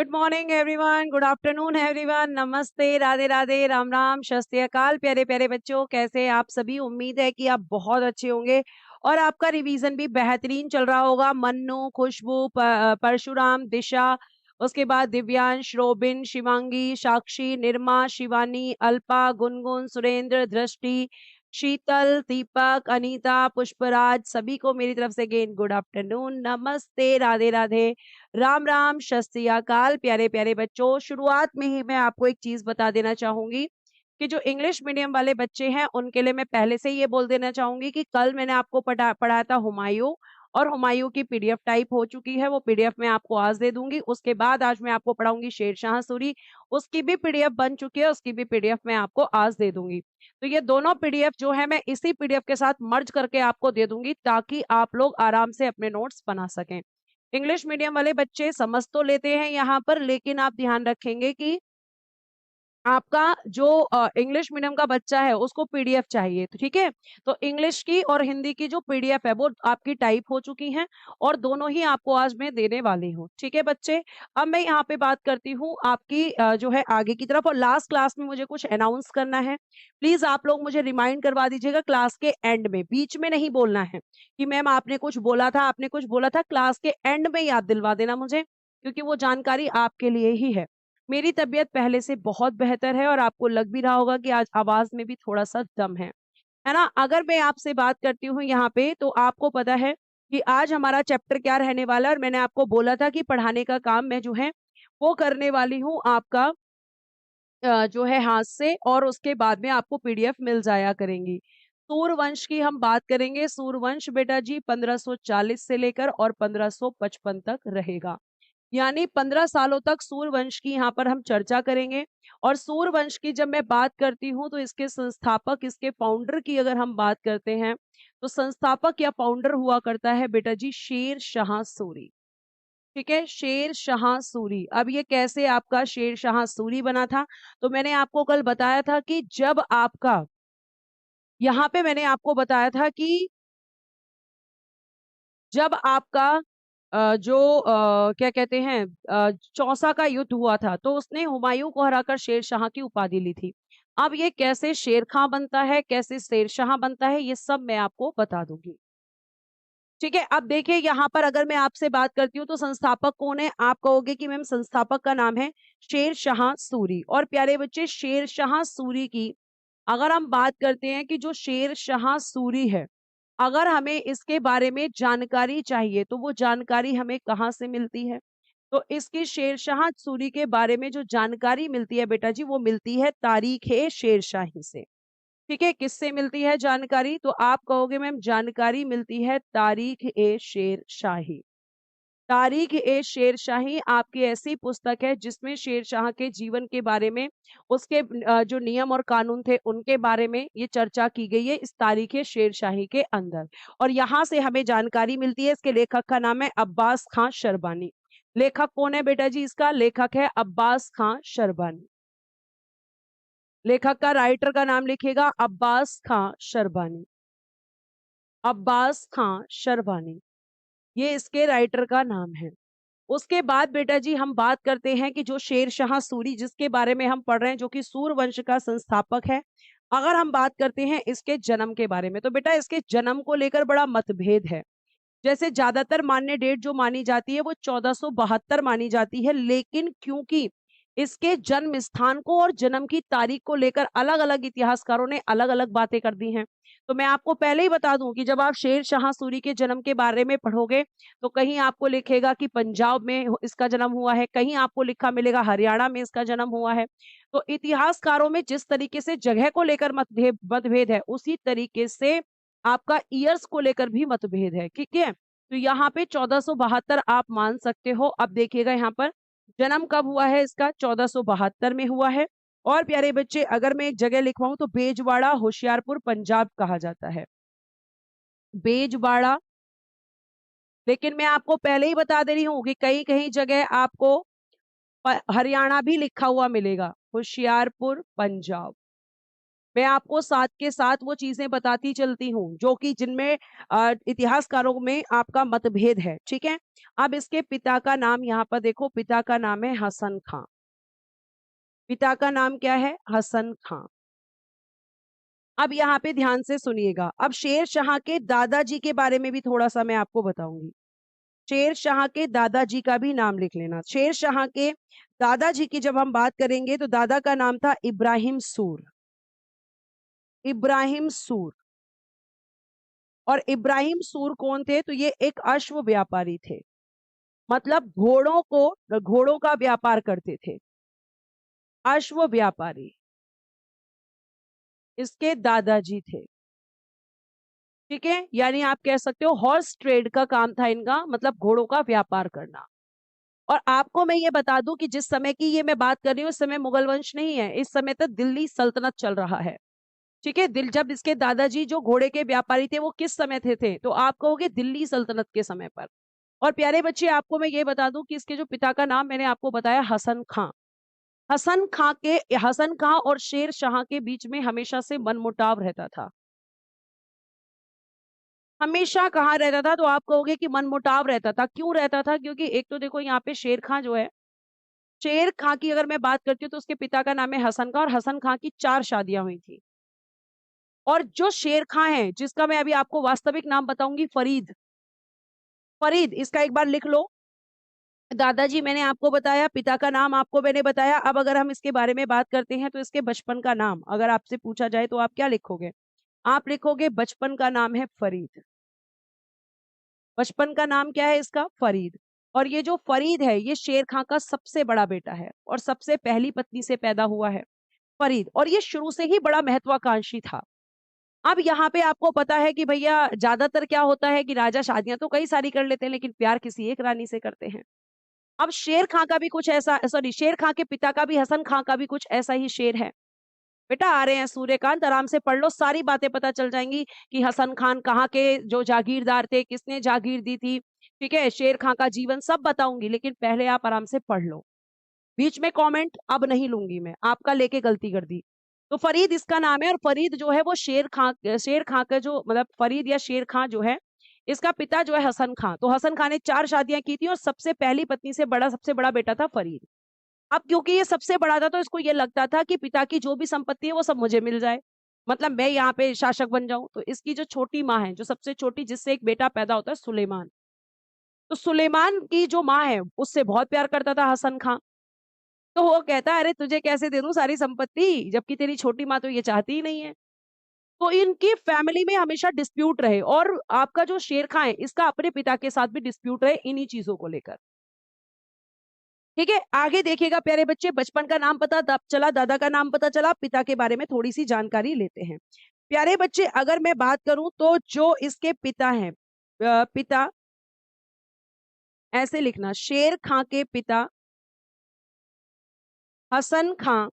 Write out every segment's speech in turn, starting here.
Good morning everyone, good afternoon everyone, नमस्ते, राधे राधे, राम राम, शस्त्र श्री अकाल। प्यारे प्यारे बच्चों, कैसे हैं आप सभी? उम्मीद है कि आप बहुत अच्छे होंगे और आपका रिवीजन भी बेहतरीन चल रहा होगा। मन्नू, खुशबू, परशुराम, दिशा, उसके बाद दिव्यांश, रोबिन, शिवांगी, साक्षी, निर्मा, शिवानी, अल्पा, गुनगुन, सुरेंद्र, दृष्टि, शीतल, दीपक, अनीता, पुष्पराज, सभी को मेरी तरफ से अगेन गुड आफ्टरनून, नमस्ते, राधे राधे, राम राम, शस्त्र श्री अकाल। प्यारे प्यारे बच्चों, शुरुआत में ही मैं आपको एक चीज बता देना चाहूंगी कि जो इंग्लिश मीडियम वाले बच्चे हैं उनके लिए मैं पहले से ये बोल देना चाहूंगी कि कल मैंने आपको पढ़ाया था हुमायूं, और हुमायूं की पीडीएफ टाइप हो चुकी है। वो पीडीएफ मैं आपको आज दे दूंगी। उसके बाद आज मैं आपको पढ़ाऊंगी शेरशाह सूरी, उसकी भी पीडीएफ बन चुकी है, उसकी भी पीडीएफ मैं आपको आज दे दूंगी। तो ये दोनों पीडीएफ जो है मैं इसी पीडीएफ के साथ मर्ज करके आपको दे दूंगी ताकि आप लोग आराम से अपने नोट्स बना सकें। इंग्लिश मीडियम वाले बच्चे समझ तो लेते हैं यहाँ पर, लेकिन आप ध्यान रखेंगे कि आपका जो इंग्लिश मीडियम का बच्चा है उसको पीडीएफ चाहिए, तो ठीक है। तो इंग्लिश की और हिंदी की जो पीडीएफ है वो आपकी टाइप हो चुकी हैं और दोनों ही आपको आज मैं देने वाली हूँ, ठीक है बच्चे। अब मैं यहाँ पे बात करती हूँ आपकी जो है आगे की तरफ, और लास्ट क्लास में मुझे कुछ अनाउंस करना है। प्लीज आप लोग मुझे रिमाइंड करवा दीजिएगा क्लास के एंड में, बीच में नहीं बोलना है कि मैम आपने कुछ बोला था, आपने कुछ बोला था। क्लास के एंड में याद दिलवा देना मुझे, क्योंकि वो जानकारी आपके लिए ही है। मेरी तबीयत पहले से बहुत बेहतर है और आपको लग भी रहा होगा कि आज आवाज में भी थोड़ा सा दम है ना। अगर मैं आपसे बात करती हूँ यहाँ पे, तो आपको पता है कि आज हमारा चैप्टर क्या रहने वाला है, और मैंने आपको बोला था कि पढ़ाने का काम मैं जो है वो करने वाली हूँ आपका जो है हाथ से, और उसके बाद में आपको पीडीएफ मिल जाया करेंगी। सूर्यवंश की हम बात करेंगे। सूर्यवंश बेटा जी 1540 से लेकर और 1555 तक रहेगा, यानी 15 सालों तक सूर्यवंश की यहाँ पर हम चर्चा करेंगे। और सूर्यवंश की जब मैं बात करती हूँ तो इसके संस्थापक, इसके फाउंडर की अगर हम बात करते हैं, तो संस्थापक या फाउंडर हुआ करता है बेटा जी शेर शाह सूरी, ठीक है, शेर शाह सूरी। अब ये कैसे आपका शेर शाह सूरी बना था, तो मैंने आपको कल बताया था कि जब आपका यहाँ पे मैंने आपको बताया था कि जब आपका जो क्या कहते हैं चौसा का युद्ध हुआ था, तो उसने हुमायूं को हराकर शेर शाह की उपाधि ली थी। अब ये कैसे शेर खां बनता है, कैसे शेर शाह बनता है, ये सब मैं आपको बता दूंगी, ठीक है। अब देखिए यहाँ पर अगर मैं आपसे बात करती हूँ तो संस्थापक कौन है, आप कहोगे कि मैम संस्थापक का नाम है शेर शाह सूरी। और प्यारे बच्चे, शेर शाह सूरी की अगर हम बात करते हैं कि जो शेर शाह सूरी है, अगर हमें इसके बारे में जानकारी चाहिए तो वो जानकारी हमें कहाँ से मिलती है? तो इसकी शेरशाह सूरी के बारे में जो जानकारी मिलती है बेटा जी, वो मिलती है तारीख ए शेरशाही से, ठीक है। किससे मिलती है जानकारी? तो आप कहोगे मैम जानकारी मिलती है तारीख ए शेरशाही। तारीख ए शेरशाही आपकी ऐसी पुस्तक है जिसमें शेरशाह के जीवन के बारे में, उसके जो नियम और कानून थे उनके बारे में ये चर्चा की गई है इस तारीख ए शेरशाही के अंदर। और यहाँ से हमें जानकारी मिलती है। इसके लेखक का नाम है अब्बास खां शरबानी। लेखक कौन है बेटा जी? इसका लेखक है अब्बास खां शरबानी। लेखक का, राइटर का नाम लिखिएगा अब्बास खां शरबानी। अब्बास खां शरबानी, ये इसके राइटर का नाम है। उसके बाद बेटा जी हम बात करते हैं कि जो शेर शाह सूरी जिसके बारे में हम पढ़ रहे हैं, जो कि सूर्य वंश का संस्थापक है, अगर हम बात करते हैं इसके जन्म के बारे में, तो बेटा इसके जन्म को लेकर बड़ा मतभेद है। जैसे ज्यादातर मान्य डेट जो मानी जाती है वो 1472 मानी जाती है, लेकिन क्योंकि इसके जन्म स्थान को और जन्म की तारीख को लेकर अलग अलग इतिहासकारों ने अलग अलग बातें कर दी हैं। तो मैं आपको पहले ही बता दूं कि जब आप शेर शाह सूरी के जन्म के बारे में पढ़ोगे तो कहीं आपको लिखेगा कि पंजाब में इसका जन्म हुआ है, कहीं आपको लिखा मिलेगा हरियाणा में इसका जन्म हुआ है। तो इतिहासकारों में जिस तरीके से जगह को लेकर मतभेद मतभेद है, उसी तरीके से आपका ईयर्स को लेकर भी मतभेद है, ठीक है। तो यहाँ पे 1472 आप मान सकते हो। अब देखिएगा यहाँ पर जन्म कब हुआ है इसका, 1472 में हुआ है। और प्यारे बच्चे अगर मैं एक जगह लिखवाऊं तो बेजवाड़ा होशियारपुर पंजाब कहा जाता है, बेजवाड़ा। लेकिन मैं आपको पहले ही बता दे रही हूँ कि कहीं कहीं जगह आपको हरियाणा भी लिखा हुआ मिलेगा, होशियारपुर पंजाब। मैं आपको साथ के साथ वो चीजें बताती चलती हूँ जो कि जिनमें इतिहासकारों में आपका मतभेद है, ठीक है। अब इसके पिता का नाम यहाँ पर देखो, पिता का नाम है हसन खां। पिता का नाम क्या है? हसन खां। अब यहाँ पे ध्यान से सुनिएगा, अब शेर शाह के दादाजी के बारे में भी थोड़ा सा मैं आपको बताऊंगी। शेर शाह के दादाजी का भी नाम लिख लेना। शेर शाह के दादाजी की जब हम बात करेंगे तो दादा का नाम था इब्राहिम सूर। इब्राहिम सूर। और इब्राहिम सूर कौन थे? तो ये एक अश्व व्यापारी थे, मतलब घोड़ों का व्यापार करते थे। अश्व व्यापारी इसके दादाजी थे, ठीक है। यानी आप कह सकते हो हॉर्स ट्रेड का काम था इनका, मतलब घोड़ों का व्यापार करना। और आपको मैं ये बता दूं कि जिस समय की ये मैं बात कर रही हूँ, इस समय मुगल वंश नहीं है, इस समय तक दिल्ली सल्तनत चल रहा है, ठीक है। जब इसके दादाजी जो घोड़े के व्यापारी थे वो किस समय थे तो आप कहोगे दिल्ली सल्तनत के समय पर। और प्यारे बच्चे, आपको मैं ये बता दूं कि इसके जो पिता का नाम मैंने आपको बताया हसन खां। हसन खां और शेर शाह के बीच में हमेशा से मनमुटाव रहता था। हमेशा कहाँ रहता था? तो आप कहोगे कि मनमुटाव रहता था। क्यों रहता था? क्योंकि एक तो देखो यहाँ पे शेर खां जो है, शेर खां की अगर मैं बात करती हूँ तो उसके पिता का नाम है हसन खां, और हसन खां की 4 शादियां हुई थी। और जो शेर खां है, जिसका मैं अभी आपको वास्तविक नाम बताऊंगी, फरीद। फरीद, इसका एक बार लिख लो। दादाजी मैंने आपको बताया, पिता का नाम आपको मैंने बताया। अब अगर हम इसके बारे में बात करते हैं तो इसके बचपन का नाम अगर आपसे पूछा जाए तो आप क्या लिखोगे? आप लिखोगे बचपन का नाम है फरीद। बचपन का नाम क्या है इसका? फरीद। और ये जो फरीद है ये शेर खां का सबसे बड़ा बेटा है और सबसे पहली पत्नी से पैदा हुआ है फरीद। और ये शुरू से ही बड़ा महत्वाकांक्षी था। अब यहाँ पे आपको पता है कि भैया ज्यादातर क्या होता है कि राजा शादियां तो कई सारी कर लेते हैं लेकिन प्यार किसी एक रानी से करते हैं। अब शेर खां का भी कुछ ऐसा, सॉरी, शेर खां के पिता का भी, हसन खां का भी कुछ ऐसा ही शेर है। बेटा आ रहे हैं सूर्यकांत, आराम से पढ़ लो, सारी बातें पता चल जाएंगी कि हसन खान कहाँ के जो जागीरदार थे, किसने जागीर दी थी, ठीक है। शेर खां का जीवन सब बताऊंगी, लेकिन पहले आप आराम से पढ़ लो। बीच में कमेंट अब नहीं लूंगी मैं, आपका लेके गलती कर दी। तो फरीद इसका नाम है, और फरीद जो है वो शेर खां का जो मतलब फरीद या शेर खां जो है, इसका पिता जो है हसन खां। तो हसन खां ने 4 शादियां की थी और सबसे पहली पत्नी से सबसे बड़ा बेटा था फरीद। अब क्योंकि ये सबसे बड़ा था तो इसको ये लगता था कि पिता की जो भी संपत्ति है वो सब मुझे मिल जाए, मतलब मैं यहाँ पे शासक बन जाऊं। तो इसकी जो छोटी माँ है, जो सबसे छोटी, जिससे एक बेटा पैदा होता है, सुलेमान। तो सुलेमान की जो माँ है उससे बहुत प्यार करता था हसन खां। तो वो कहता है अरे तुझे कैसे दे दूं सारी संपत्ति, जबकि तेरी छोटी माँ तो ये चाहती ही नहीं है। तो इनकी फैमिली में हमेशा डिस्प्यूट रहे, और आपका जो शेर खां है इसका अपने पिता के साथ भी डिस्प्यूट रहे इन्हीं चीजों को लेकर, ठीक है। आगे देखिएगा प्यारे बच्चे, बचपन का नाम पता चला, दादा का नाम पता चला, पिता के बारे में थोड़ी सी जानकारी लेते हैं। प्यारे बच्चे, अगर मैं बात करूं तो जो इसके पिता हैं, पिता ऐसे लिखना, शेर खां के पिता हसन खां,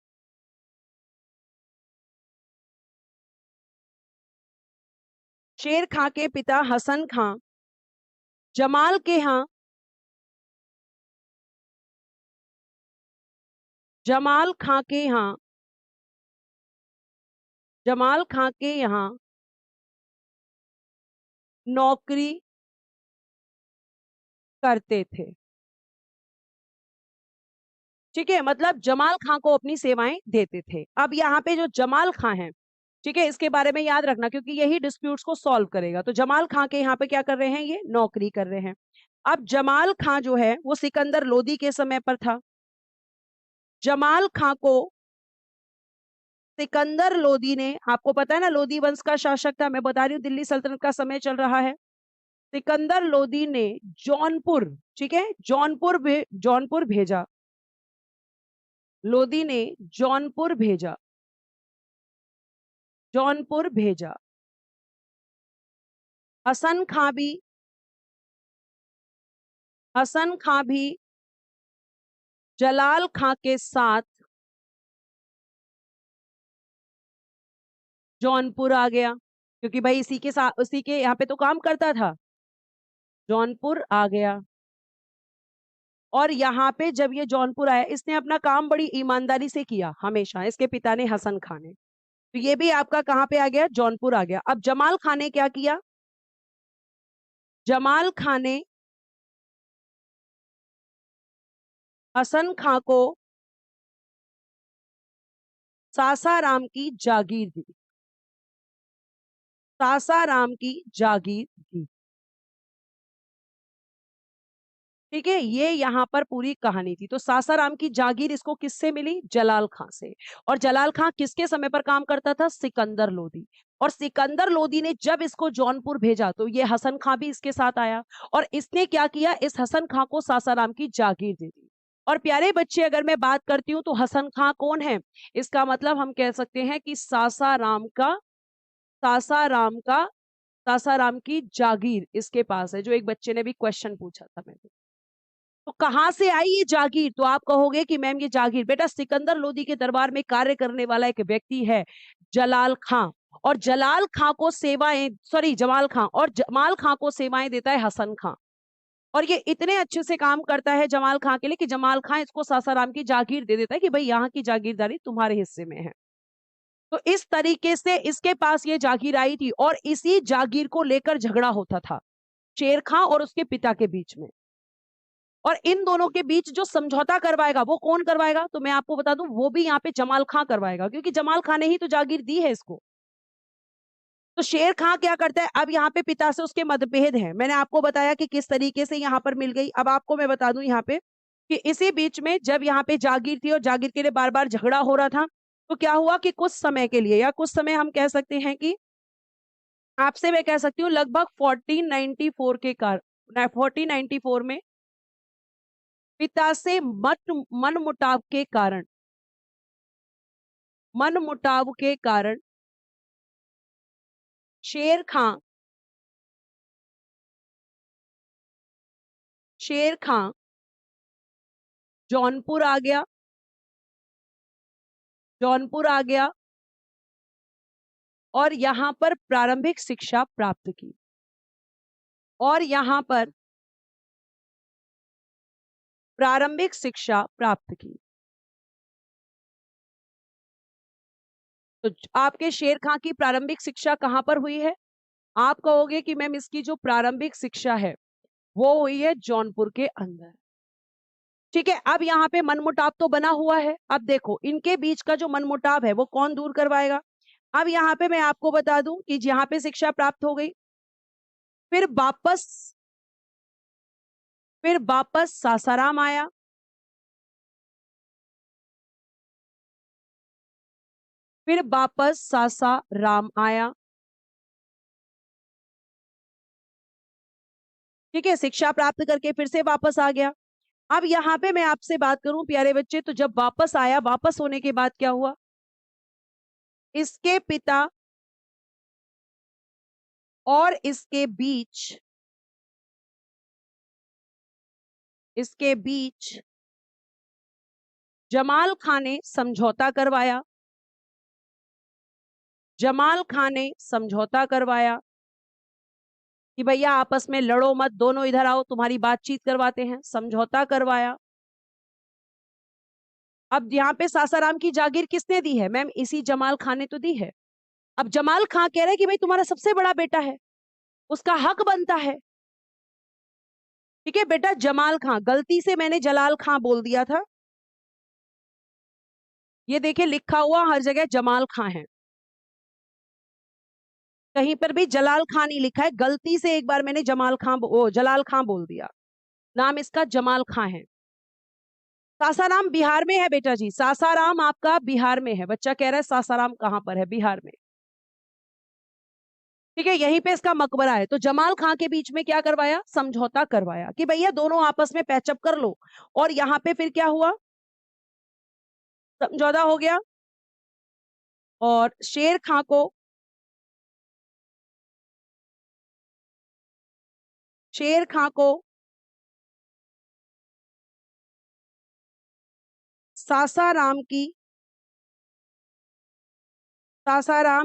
शेर खां के पिता हसन खां जमाल के यहाँ, जमाल खां के यहाँ, जमाल खां के यहाँ नौकरी करते थे, ठीक है। मतलब जमाल खां को अपनी सेवाएं देते थे। अब यहाँ पे जो जमाल खां है, ठीक है, इसके बारे में याद रखना क्योंकि यही डिस्प्यूट्स को सॉल्व करेगा। तो जमाल खां के यहाँ पे क्या कर रहे हैं? ये नौकरी कर रहे हैं। अब जमाल खां जो है वो सिकंदर लोदी के समय पर था। जमाल खां को सिकंदर लोदी ने, आपको पता है ना लोदी वंश का शासक था, मैं बता रही हूँ दिल्ली सल्तनत का समय चल रहा है। सिकंदर लोदी ने जौनपुर, ठीक है, जौनपुर भेजा। लोदी ने जौनपुर भेजा, जौनपुर भेजा। हसन खां भी, हसन खां भी जलाल खां के साथ जौनपुर आ गया, क्योंकि भाई इसी के साथ, उसी के यहाँ पे तो काम करता था। जौनपुर आ गया, और यहाँ पे जब ये जौनपुर आया, इसने अपना काम बड़ी ईमानदारी से किया हमेशा, इसके पिता ने, हसन खान ने। तो ये भी आपका कहाँ पे आ गया, जौनपुर आ गया। अब जमाल खान ने क्या किया, जमाल खान ने हसन खां को सासाराम की जागीर दी, सासाराम की जागीर दी। ठीक है, ये यहाँ पर पूरी कहानी थी। तो सासाराम की जागीर इसको किससे मिली, जलाल खां से। और जलाल खां किसके समय पर काम करता था, सिकंदर लोदी। और सिकंदर लोदी ने जब इसको जौनपुर भेजा तो ये हसन खां भी इसके साथ आया, और इसने क्या किया, इस हसन खां को सासाराम की जागीर दे दी। और प्यारे बच्चे, अगर मैं बात करती हूँ तो हसन खां कौन है, इसका मतलब हम कह सकते हैं कि सासाराम का सासाराम की जागीर इसके पास है, जो एक बच्चे ने भी क्वेश्चन पूछा था मेरे। तो कहां से आई ये जागीर, तो आप कहोगे कि मैम ये जागीर बेटा सिकंदर लोदी के दरबार में कार्य करने वाला एक व्यक्ति है, जलाल खां। और जलाल खां को सेवाएं, सॉरी जमाल खां, और जमाल खां को सेवाएं देता है हसन खां। और ये इतने अच्छे से काम करता है जमाल खां के लिए कि जमाल खां इसको सासाराम की जागीर दे देता है कि भाई यहाँ की जागीरदारी तुम्हारे हिस्से में है। तो इस तरीके से इसके पास ये जागीर आई थी, और इसी जागीर को लेकर झगड़ा होता था शेर खां और उसके पिता के बीच में। और इन दोनों के बीच जो समझौता करवाएगा वो कौन करवाएगा, तो मैं आपको बता दूं, वो भी यहाँ पे जमाल खां करवाएगा, क्योंकि जमाल खां ने ही तो जागीर दी है इसको। तो शेर खां क्या करता है, अब यहाँ पे पिता से उसके मतभेद हैं, मैंने आपको बताया कि किस तरीके से यहाँ पर मिल गई। अब आपको मैं बता दूं यहाँ पे कि इसी बीच में जब यहाँ पे जागीर थी और जागीर के लिए बार बार झगड़ा हो रहा था, तो क्या हुआ कि कुछ समय के लिए, या कुछ समय हम कह सकते हैं कि आपसे मैं कह सकती हूँ लगभग 1494 के कारण, 1494 में पिता से मन मुटाव के कारण शेर खां जौनपुर आ गया, जौनपुर आ गया और यहां पर प्रारंभिक शिक्षा प्राप्त की, और यहां पर प्रारंभिक शिक्षा प्राप्त की। तो आपके शेर खां की प्रारंभिक शिक्षा कहां पर हुई है, आप कहोगे कि मैम इसकी जो प्रारंभिक शिक्षा है वो हुई है जौनपुर के अंदर। ठीक है, अब यहाँ पे मनमुटाव तो बना हुआ है। अब देखो इनके बीच का जो मनमुटाव है वो कौन दूर करवाएगा। अब यहाँ पे मैं आपको बता दूं कि यहाँ पे शिक्षा प्राप्त हो गई, फिर वापस सासाराम आया, फिर वापस सासाराम आया। ठीक है, शिक्षा प्राप्त करके फिर से वापस आ गया। अब यहाँ पे मैं आपसे बात करूं प्यारे बच्चे, तो जब वापस आया, वापस होने के बाद क्या हुआ, इसके पिता और इसके बीच जमाल खां ने समझौता करवाया, जमाल खां ने समझौता करवाया कि भैया आपस में लड़ो मत, दोनों इधर आओ, तुम्हारी बातचीत करवाते हैं, समझौता करवाया। अब यहाँ पे सासाराम की जागीर किसने दी है, मैम इसी जमाल खां ने तो दी है। अब जमाल खां कह रहे हैं कि भाई तुम्हारा सबसे बड़ा बेटा है, उसका हक बनता है। ठीक है बेटा, जमाल खां, गलती से मैंने जलाल खां बोल दिया था, ये देखिए लिखा हुआ हर जगह जमाल खां है, कहीं पर भी जलाल खां नहीं लिखा है, गलती से एक बार मैंने जलाल खां बोल दिया। नाम इसका जमाल खां है। सासाराम बिहार में है बेटा जी, सासाराम आपका बिहार में है। बच्चा कह रहा है सासाराम कहां पर है, बिहार में। ठीक है, यहीं पे इसका मकबरा है। तो जमाल खां के बीच में क्या करवाया, समझौता करवाया कि भैया दोनों आपस में पैचअप कर लो। और यहाँ पे फिर क्या हुआ, समझौता हो गया, और शेर खां को सासाराम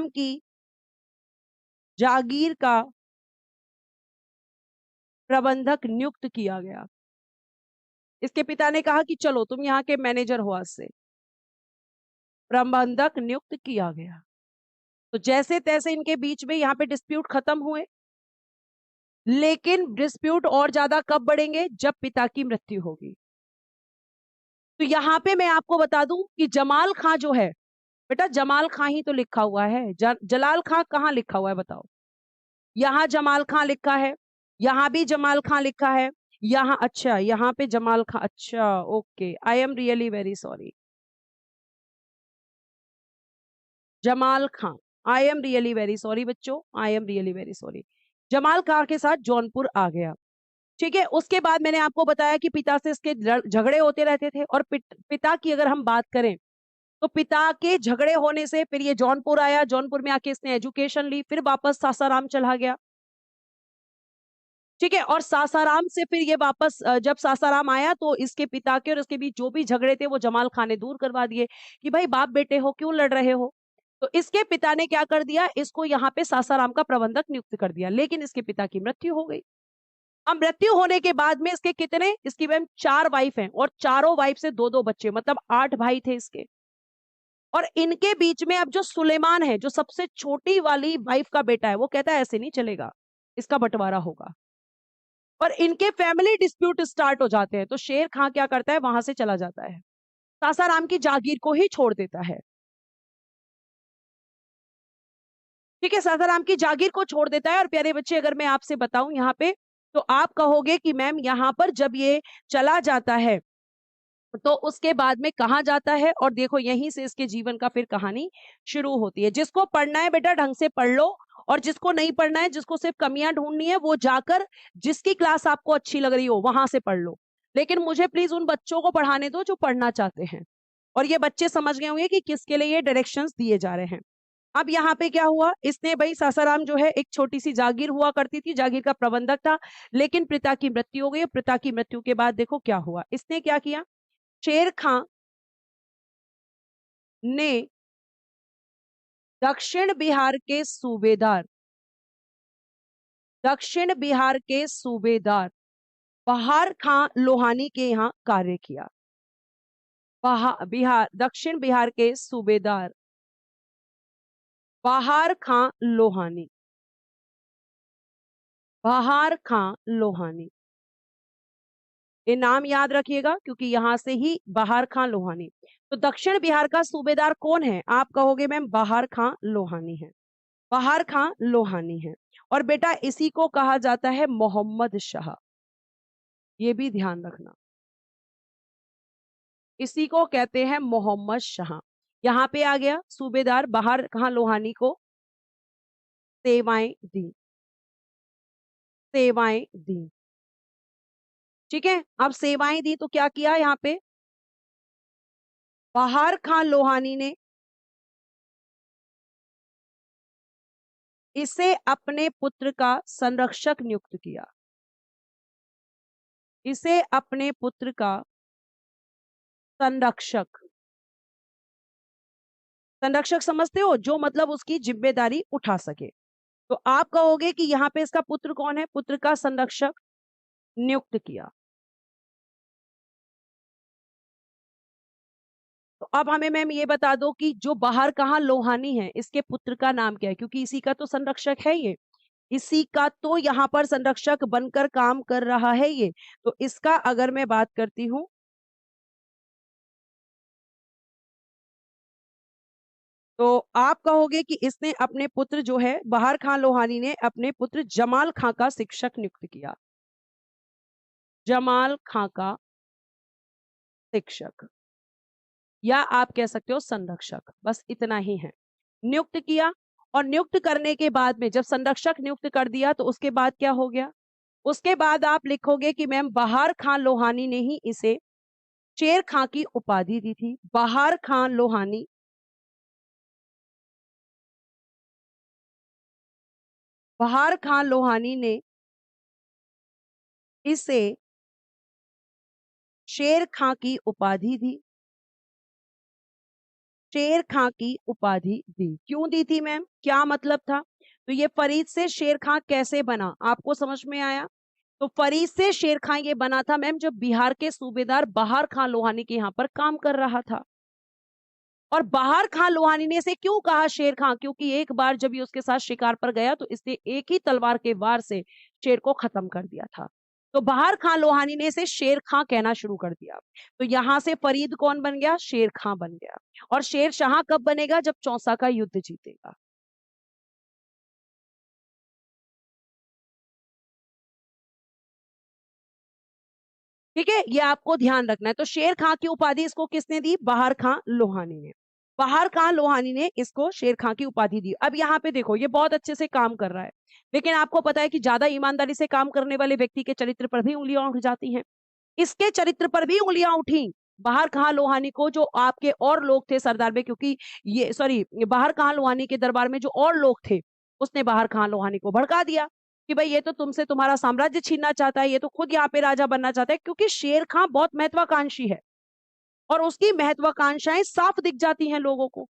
की जागीर का प्रबंधक नियुक्त किया गया। इसके पिता ने कहा कि चलो तुम यहाँ के मैनेजर हो आज से, प्रबंधक नियुक्त किया गया। तो जैसे तैसे इनके बीच में यहाँ पे डिस्प्यूट खत्म हुए, लेकिन डिस्प्यूट और ज्यादा कब बढ़ेंगे, जब पिता की मृत्यु होगी। तो यहाँ पे मैं आपको बता दूं कि जमाल खां जो है, बेटा जमाल खां ही तो लिखा हुआ है, जलाल खां कहाँ लिखा हुआ है बताओ। यहाँ जमाल खां लिखा है, यहाँ भी जमाल खां लिखा है, यहाँ अच्छा यहाँ पे जमाल खां, अच्छा okay, I am really very sorry. Jamal Khan, I am really very sorry बच्चों, I am really very sorry. Jamal Khan के साथ जौनपुर आ गया। ठीक है, उसके बाद मैंने आपको बताया कि पिता से इसके झगड़े होते रहते थे, और पिता की अगर हम बात करें तो पिता के झगड़े होने से फिर ये जौनपुर आया, जौनपुर में आके इसने एजुकेशन ली, फिर वापस सासाराम चला गया। ठीक है, और सासाराम से फिर ये वापस जब सासाराम आया तो इसके पिता के और इसके बीच जो भी झगड़े थे वो जमाल खान ने दूर करवा दिए कि भाई बाप बेटे हो क्यों लड़ रहे हो। तो इसके पिता ने क्या कर दिया, इसको यहाँ पे सासाराम का प्रबंधक नियुक्त कर दिया, लेकिन इसके पिता की मृत्यु हो गई। अब मृत्यु होने के बाद में इसके कितने, इसकी मैम 4 वाइफ हैं, और चारों वाइफ से 2-2 बच्चे, मतलब 8 भाई थे इसके। और इनके बीच में अब जो सुलेमान है, जो सबसे छोटी वाली वाइफ का बेटा है, वो कहता है ऐसे नहीं चलेगा, इसका बंटवारा होगा। और इनके फैमिली डिस्प्यूट स्टार्ट हो जाते हैं, तो शेर खां क्या करता है, वहां से चला जाता है, सासाराम की जागीर को ही छोड़ देता है। ठीक है, सासाराम की जागीर को छोड़ देता है। और प्यारे बच्चे अगर मैं आपसे बताऊं यहाँ पे, तो आप कहोगे कि मैम यहाँ पर जब ये चला जाता है तो उसके बाद में कहाँ जाता है, और देखो यहीं से इसके जीवन का फिर कहानी शुरू होती है। जिसको पढ़ना है बेटा ढंग से पढ़ लो, और जिसको नहीं पढ़ना है, जिसको सिर्फ कमियां ढूंढनी है, वो जाकर जिसकी क्लास आपको अच्छी लग रही हो वहां से पढ़ लो। लेकिन मुझे प्लीज उन बच्चों को पढ़ाने दो जो पढ़ना चाहते हैं, और ये बच्चे समझ गए होंगे कि किसके लिए ये डायरेक्शंस दिए जा रहे हैं। अब यहाँ पे क्या हुआ, इसने भाई सासाराम जो है एक छोटी सी जागीर हुआ करती थी, जागीर का प्रबंधक था, लेकिन पिता की मृत्यु हो गई। पिता की मृत्यु के बाद देखो क्या हुआ, इसने क्या किया, शेर खां ने दक्षिण बिहार के सूबेदार, दक्षिण बिहार के सूबेदार बहार खां लोहानी के यहाँ कार्य किया। बिहार, दक्षिण बिहार के सूबेदार बहार खां लोहानी, बहार खां लोहानी, ये नाम याद रखिएगा क्योंकि यहां से ही बहार खां लोहानी। तो दक्षिण बिहार का सूबेदार कौन है, आप कहोगे मैम बहार खां लोहानी है, बहार खां लोहानी है। और बेटा इसी को कहा जाता है मोहम्मद शाह, ये भी ध्यान रखना, इसी को कहते हैं मोहम्मद शाह। यहां पे आ गया सूबेदार बहार खां लोहानी को सेवाएं दी, सेवाएं दी। ठीक है, अब सेवाएं दी तो क्या किया यहाँ पे, बहार खां लोहानी ने इसे अपने पुत्र का संरक्षक नियुक्त किया, इसे अपने पुत्र का संरक्षक, संरक्षक समझते हो, जो मतलब उसकी जिम्मेदारी उठा सके। तो आप कहोगे कि यहाँ पे इसका पुत्र कौन है, पुत्र का संरक्षक नियुक्त किया। तो अब हमें मैम ये बता दो कि जो बाहर कहाँ लोहानी है, इसके पुत्र का नाम क्या है, क्योंकि इसी का तो संरक्षक है ये, इसी का तो यहाँ पर संरक्षक बनकर काम कर रहा है ये। तो इसका अगर मैं बात करती हूँ, तो आप कहोगे कि इसने अपने पुत्र जो है बहार खां लोहानी ने अपने पुत्र जमाल खां का शिक्षक नियुक्त किया, जमाल खां का शिक्षक, या आप कह सकते हो संरक्षक, बस इतना ही है, नियुक्त किया। और नियुक्त करने के बाद में जब संरक्षक नियुक्त कर दिया तो उसके बाद क्या हो गया, उसके बाद आप लिखोगे कि मैम बहार खां लोहानी ने ही इसे शेर खां की उपाधि दी थी, बहार खां लोहानी, बहार खां लोहानी ने इसे शेर खां की उपाधि दी, शेर खां की उपाधि दी। क्यों दी थी मैम, क्या मतलब था, तो ये फरीद से शेर खां कैसे बना, आपको समझ में आया। तो फरीद से शेर खां ये बना था मैम जब बिहार के सूबेदार बहार खां लोहानी के यहाँ पर काम कर रहा था। और बाहर खां लोहानी ने इसे क्यों कहा शेर खां? क्योंकि एक बार जब ये उसके साथ शिकार पर गया तो इसने एक ही तलवार के वार से शेर को खत्म कर दिया था। तो बाहर खां लोहानी ने इसे शेर खां कहना शुरू कर दिया। तो यहां से फरीद कौन बन गया? शेर खां बन गया। और शेर शाह कब बनेगा? जब चौसा का युद्ध जीतेगा। ठीक है, ये आपको ध्यान रखना है। तो शेर खां की उपाधि इसको किसने दी? बाहर खां लोहानी ने। बाहर खां लोहानी ने इसको शेर खां की उपाधि दी। अब यहाँ पे देखो, ये बहुत अच्छे से काम कर रहा है, लेकिन आपको पता है कि ज्यादा ईमानदारी से काम करने वाले व्यक्ति के चरित्र पर भी उंगलियां उठ जाती हैं। इसके चरित्र पर भी उंगलियां उठी। बाहर कहाँ लोहानी को, जो आपके और लोग थे सरदार में, क्योंकि ये सॉरी, बाहर कहाँ लोहानी के दरबार में जो और लोग थे, उसने बाहर कहाँ लोहानी को भड़का दिया कि भाई ये तो तुमसे तुम्हारा साम्राज्य छीनना चाहता है, ये तो खुद यहाँ पे राजा बनना चाहता है। क्योंकि शेर खां बहुत महत्वाकांक्षी है और उसकी महत्वाकांक्षाएं साफ दिख जाती हैं लोगों को।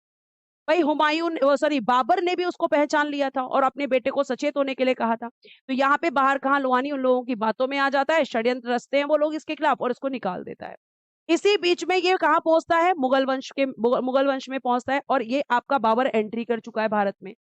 भाई हुमायूं, सॉरी, बाबर ने भी उसको पहचान लिया था और अपने बेटे को सचेत होने के लिए कहा था। तो यहाँ पे बाहर कहाँ लोहानी उन लोगों की बातों में आ जाता है, षड्यंत्र रचते हैं वो लोग इसके खिलाफ और इसको निकाल देता है। इसी बीच में ये कहाँ पहुंचता है? मुगल वंश में पहुंचता है। और ये आपका बाबर एंट्री कर चुका है भारत में।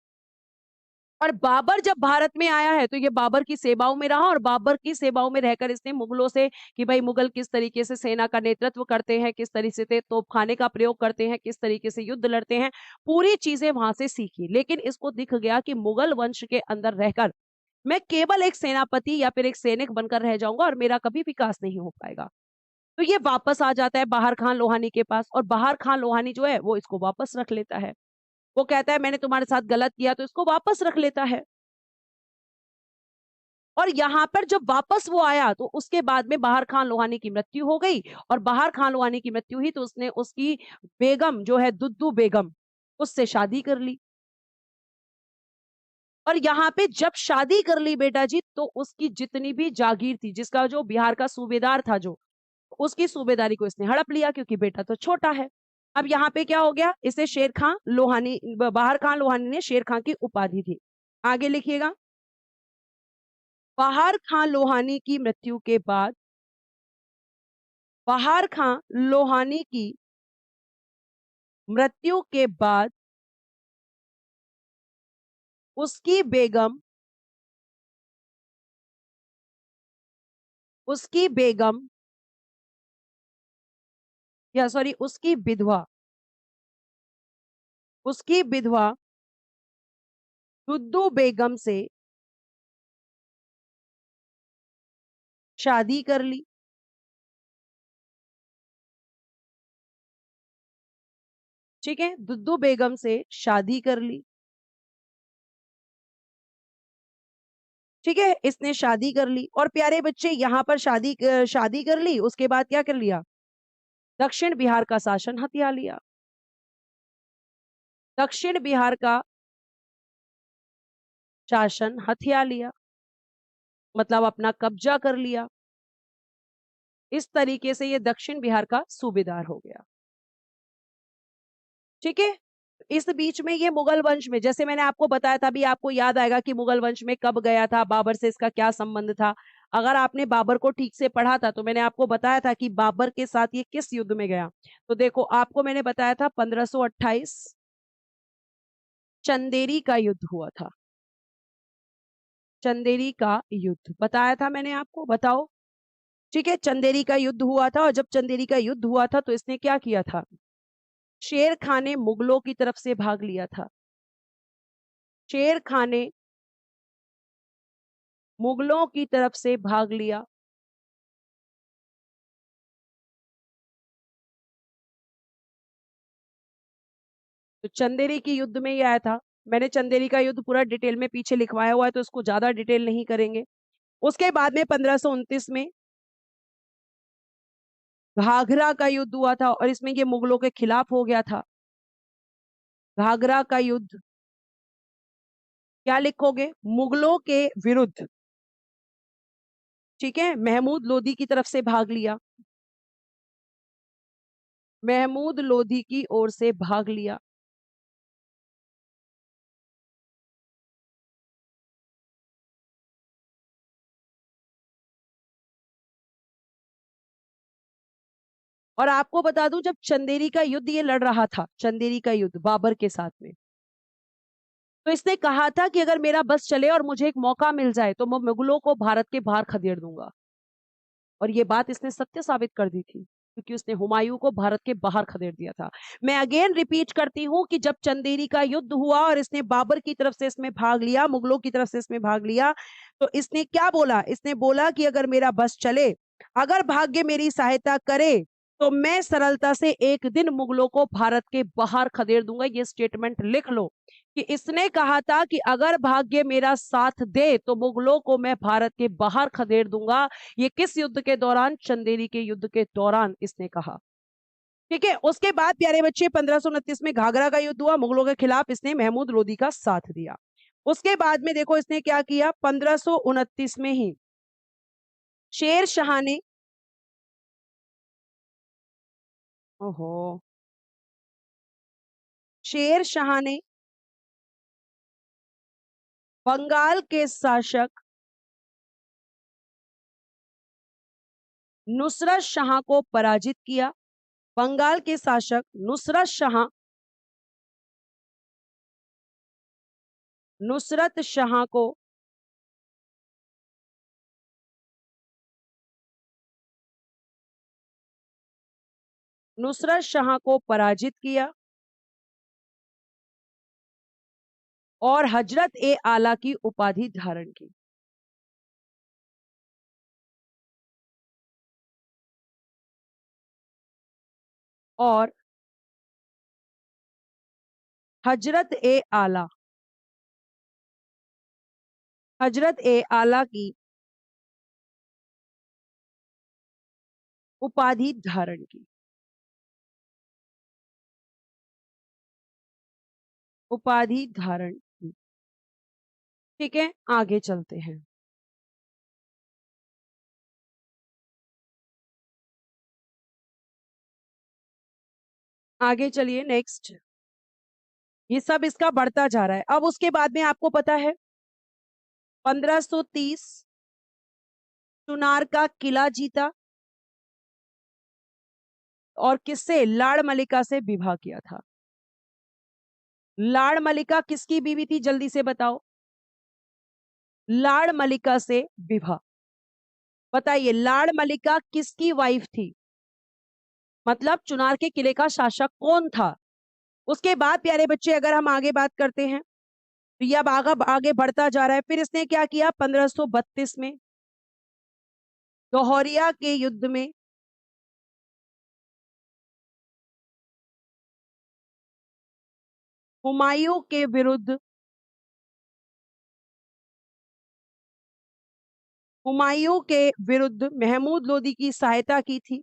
और बाबर जब भारत में आया है तो ये बाबर की सेवाओं में रहा और बाबर की सेवाओं में रहकर इसने मुगलों से, कि भाई मुगल किस तरीके से सेना का नेतृत्व करते हैं, किस तरीके से तोपखाने का प्रयोग करते हैं, किस तरीके से युद्ध लड़ते हैं, पूरी चीजें वहां से सीखी। लेकिन इसको दिख गया कि मुगल वंश के अंदर रहकर मैं केवल एक सेनापति या फिर एक सैनिक बनकर रह जाऊंगा और मेरा कभी विकास नहीं हो पाएगा। तो ये वापस आ जाता है बाहर खान लोहानी के पास और बाहर खान लोहानी जो है वो इसको वापस रख लेता है। वो कहता है मैंने तुम्हारे साथ गलत किया, तो इसको वापस रख लेता है। और यहाँ पर जब वापस वो आया तो उसके बाद में बाहर खान लोहानी की मृत्यु हो गई। और बाहर खान लोहानी की मृत्यु हुई तो उसने उसकी बेगम जो है दुद्दू बेगम, उससे शादी कर ली। और यहाँ पे जब शादी कर ली बेटा जी, तो उसकी जितनी भी जागीर थी, जिसका जो बिहार का सूबेदार था, जो उसकी सूबेदारी को इसने हड़प लिया क्योंकि बेटा तो छोटा है। अब यहाँ पे क्या हो गया? इसे शेर खां लोहानी, बाहर खां लोहानी ने शेर खां की उपाधि दी। आगे लिखिएगा। बाहर खां लोहानी की मृत्यु के बाद, बाहर खां लोहानी की मृत्यु के बाद उसकी बेगम, उसकी बेगम या सॉरी उसकी विधवा, उसकी विधवा दुद्दू बेगम से शादी कर ली। ठीक है, दुद्दू बेगम से शादी कर ली। ठीक है, इसने शादी कर ली और प्यारे बच्चे यहां पर शादी कर ली। उसके बाद क्या कर लिया? दक्षिण बिहार का शासन हथिया लिया। दक्षिण बिहार का शासन हथिया लिया, मतलब अपना कब्जा कर लिया। इस तरीके से ये दक्षिण बिहार का सूबेदार हो गया। ठीक है, इस बीच में ये मुगल वंश में, जैसे मैंने आपको बताया था, अभी आपको याद आएगा कि मुगल वंश में कब गया था, बाबर से इसका क्या संबंध था। अगर आपने बाबर को ठीक से पढ़ा था तो मैंने आपको बताया था कि बाबर के साथ ये किस युद्ध में गया। तो देखो, आपको मैंने बताया था 1528 चंदेरी का युद्ध हुआ था। चंदेरी का युद्ध बताया था मैंने आपको, बताओ। ठीक है, चंदेरी का युद्ध हुआ था और जब चंदेरी का युद्ध हुआ था तो इसने क्या किया था? शेर खान ने मुगलों की तरफ से भाग लिया था। शेर खान ने मुगलों की तरफ से भाग लिया। तो चंदेरी की युद्ध में ये आया था। मैंने चंदेरी का युद्ध पूरा डिटेल में पीछे लिखवाया हुआ है तो इसको ज्यादा डिटेल नहीं करेंगे। उसके बाद में 1529 में घाघरा का युद्ध हुआ था और इसमें ये मुगलों के खिलाफ हो गया था। घाघरा का युद्ध, क्या लिखोगे? मुगलों के विरुद्ध। ठीक है, महमूद लोधी की तरफ से भाग लिया। महमूद लोधी की ओर से भाग लिया। और आपको बता दूं, जब चंदेरी का युद्ध ये लड़ रहा था, चंदेरी का युद्ध बाबर के साथ में, तो इसने कहा था कि अगर मेरा बस चले और मुझे एक मौका मिल जाए तो मैं मुगलों को भारत के बाहर खदेड़ दूंगा। और ये बात इसने सत्य साबित कर दी थी, क्योंकि उसने हुमायूं को भारत के बाहर खदेड़ दिया था। मैं अगेन रिपीट करती हूं कि जब चंदेरी का युद्ध हुआ और इसने बाबर की तरफ से इसमें भाग लिया, मुगलों की तरफ से इसमें भाग लिया, तो इसने क्या बोला? इसने बोला कि अगर मेरा बस चले, अगर भाग्य मेरी सहायता करे, तो मैं सरलता से एक दिन मुगलों को भारत के बाहर खदेड़ दूंगा। ये स्टेटमेंट लिख लो कि इसने कहा था कि अगर भाग्य मेरा साथ दे तो मुगलों को मैं भारत के बाहर खदेड़ दूंगा। ये किस युद्ध के दौरान? चंदेरी के युद्ध के दौरान इसने कहा। ठीक है। उसके बाद प्यारे बच्चे 1529 में घाघरा का युद्ध हुआ, मुगलों के खिलाफ इसने महमूद लोदी का साथ दिया। उसके बाद में देखो इसने क्या किया, 1529 में ही शेर शाह ने, ओहो, शेर शाह ने बंगाल के शासक नुसरत शाह को पराजित किया। बंगाल के शासक नुसरत शाह को पराजित किया और हजरत ए आला की उपाधि धारण की। और हजरत ए आला की उपाधि धारण की। उपाधि धारण की। ठीक है, आगे चलते हैं। आगे चलिए, नेक्स्ट। ये सब इसका बढ़ता जा रहा है। अब उसके बाद में आपको पता है 1530 चुनार का किला जीता और किससे? लाड़ मलिका से विवाह किया था। लाड़ मलिका किसकी बीवी थी? जल्दी से बताओ। लाड़ मलिका से विवाह। बताइए, लाड़ मलिका किसकी वाइफ थी? मतलब चुनार के किले का शासक कौन था? उसके बाद प्यारे बच्चे अगर हम आगे बात करते हैं, तो ये अब आगे बढ़ता जा रहा है। फिर इसने क्या किया? 1532 में दोहरिया के युद्ध में हुमायूं के विरुद्ध महमूद लोदी की सहायता की थी।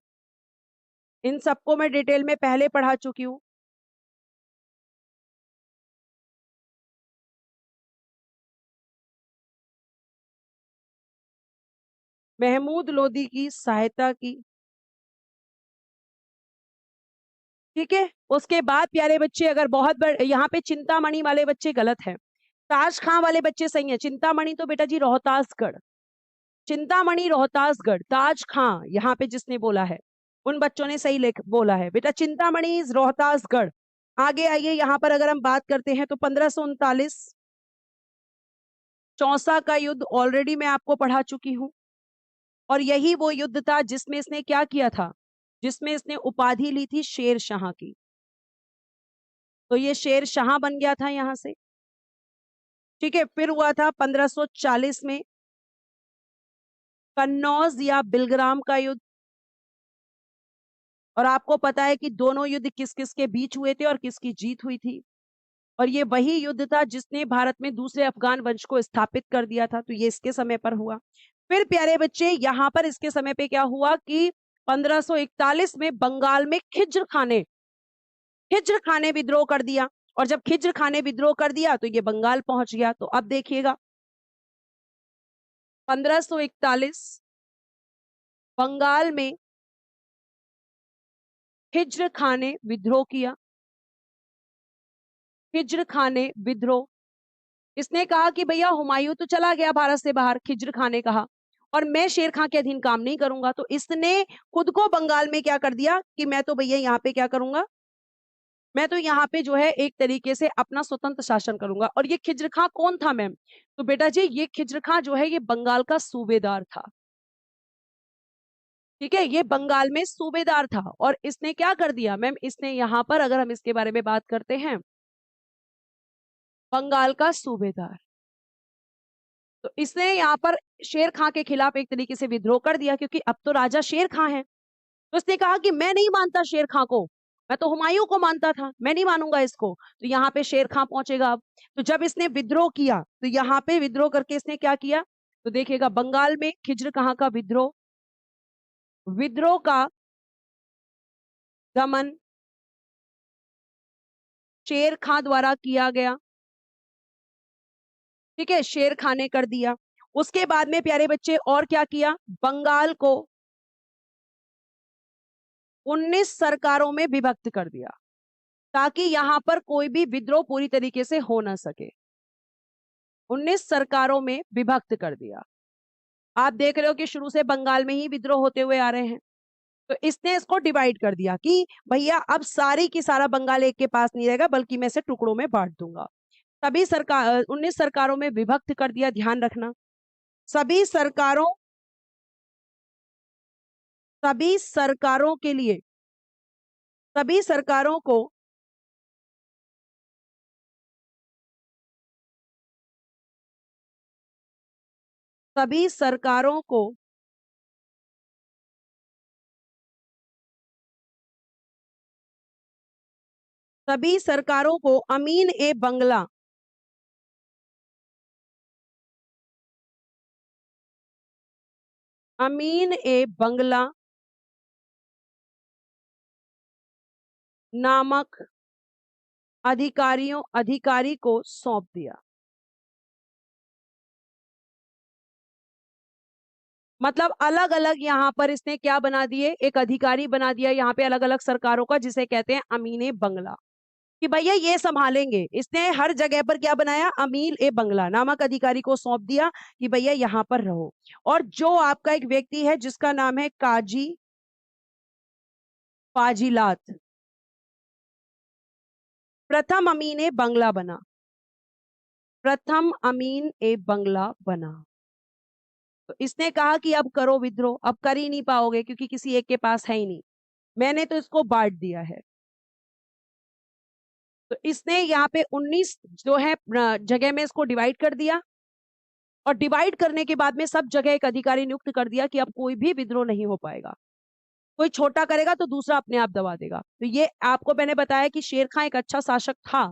इन सबको मैं डिटेल में पहले पढ़ा चुकी हूं। महमूद लोदी की सहायता की। ठीक है। उसके बाद प्यारे बच्चे अगर बहुत बड़े, यहाँ पे चिंतामणि वाले बच्चे गलत हैं, ताज खां वाले बच्चे सही हैं। चिंतामणि तो बेटा जी रोहतासगढ़, चिंतामणि रोहतासगढ़, ताज खां यहाँ पे जिसने बोला है उन बच्चों ने सही बोला है बेटा। चिंतामणि इज रोहतासगढ़। आगे आइए, यहाँ पर अगर हम बात करते हैं तो 1539 चौसा का युद्ध ऑलरेडी मैं आपको पढ़ा चुकी हूं। और यही वो युद्ध था जिसमें इसने क्या किया था? जिसमें इसने उपाधि ली थी शेर शाह की। तो ये शेर शाह बन गया था यहां से। ठीक है। फिर हुआ था 1540 में कन्नौज या बिलग्राम का युद्ध। और आपको पता है कि दोनों युद्ध किस किस के बीच हुए थे और किसकी जीत हुई थी। और ये वही युद्ध था जिसने भारत में दूसरे अफगान वंश को स्थापित कर दिया था। तो ये इसके समय पर हुआ। फिर प्यारे बच्चे यहां पर इसके समय पे क्या हुआ कि 1541 में बंगाल में खिज्र खां ने विद्रोह कर दिया। और जब खिज्र खां ने विद्रोह कर दिया तो ये बंगाल पहुंच गया। तो अब देखिएगा, 1541 बंगाल में खिज्र खां ने विद्रोह किया। खिज्र खां ने विद्रोह, इसने कहा कि भैया हुमायूं तो चला गया भारत से बाहर, खिज्र खां ने कहा। और मैं शेर खां के अधीन काम नहीं करूंगा। तो इसने खुद को बंगाल में क्या कर दिया कि मैं तो भैया यहाँ पे क्या करूंगा, मैं तो यहाँ पे जो है एक तरीके से अपना स्वतंत्र शासन करूंगा। और ये खिज्र खां कौन था मैम? तो बेटा जी ये खिज्र खां जो है ये बंगाल का सूबेदार था। ठीक है, ये बंगाल में सूबेदार था और इसने क्या कर दिया मैम, इसने यहाँ पर अगर हम इसके बारे में बात करते हैं, बंगाल का सूबेदार, तो इसने यहाँ पर शेर खां के खिलाफ एक तरीके से विद्रोह कर दिया, क्योंकि अब तो राजा शेर खां है। तो उसने कहा कि मैं नहीं मानता शेर खां को, मैं तो हुमायूं को मानता था, मैं नहीं मानूंगा इसको। तो यहाँ पे शेर खां पहुंचेगा अब। तो जब इसने विद्रोह किया तो यहाँ पे विद्रोह करके इसने क्या किया, तो देखिएगा बंगाल में खिज्र खां का विद्रोह, विद्रोह का दमन शेर खां द्वारा किया गया। ठीक है, शेर खां ने कर दिया। उसके बाद में प्यारे बच्चे और क्या किया, बंगाल को 19 सरकारों में विभक्त कर दिया, ताकि यहां पर कोई भी विद्रोह पूरी तरीके से हो ना सके। 19 सरकारों में विभक्त कर दिया। आप देख रहे हो कि शुरू से बंगाल में ही विद्रोह होते हुए आ रहे हैं। तो इसने इसको डिवाइड कर दिया कि भैया अब सारी की सारा बंगाल एक के पास नहीं रहेगा, बल्कि मैं इसे टुकड़ों में बांट दूंगा। सभी सरकार 19 सरकारों में विभक्त कर दिया, ध्यान रखना। सभी सरकारों सभी सरकारों के लिए, सभी सरकारों को सभी सरकारों को सभी सरकारों को अमीन ए बंगला, अमीन ए बंगला नामक अधिकारी को सौंप दिया। मतलब अलग अलग यहाँ पर इसने क्या बना दिए, एक अधिकारी बना दिया यहाँ पे अलग अलग सरकारों का, जिसे कहते हैं अमीन ए बंगला, कि भैया ये संभालेंगे। इसने हर जगह पर क्या बनाया, अमीन ए बंगला नामक अधिकारी को सौंप दिया कि भैया यहाँ पर रहो। और जो आपका एक व्यक्ति है जिसका नाम है काजी फाजिलात, प्रथम अमीन ए बंगला बना, प्रथम अमीन ए बंगला बना। तो इसने कहा कि अब करो विद्रोह, अब कर ही नहीं पाओगे क्योंकि किसी एक के पास है ही नहीं, मैंने तो इसको बांट दिया है। तो इसने यहाँ पे 19 जो है जगह में इसको डिवाइड कर दिया, और डिवाइड करने के बाद में सब जगह एक अधिकारी नियुक्त कर दिया कि अब कोई भी विद्रोह नहीं हो पाएगा। कोई छोटा करेगा तो दूसरा अपने आप दबा देगा। तो ये आपको मैंने बताया कि शेर खां एक अच्छा शासक था।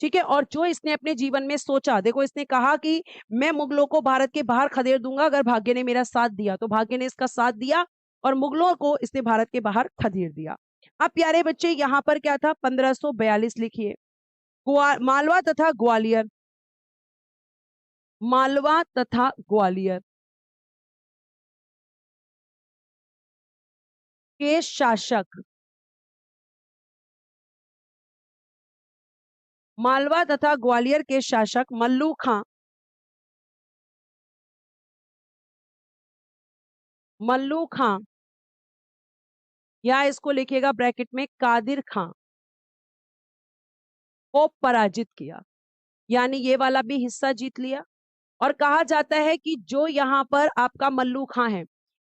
ठीक है, और जो इसने अपने जीवन में सोचा, देखो इसने कहा कि मैं मुगलों को भारत के बाहर खदेड़ दूंगा अगर भाग्य ने मेरा साथ दिया। तो भाग्य ने इसका साथ दिया और मुगलों को इसने भारत के बाहर खदेड़ दिया। अब प्यारे बच्चे यहाँ पर क्या था, 1542 लिखिए। मालवा तथा ग्वालियर, मालवा तथा ग्वालियर के शासक, मालवा तथा ग्वालियर के शासक मल्लू खां, मल्लू खां, या इसको लिखिएगा ब्रैकेट में कादिर खां, को पराजित किया। यानी ये वाला भी हिस्सा जीत लिया। और कहा जाता है कि जो यहाँ पर आपका मल्लू खां है,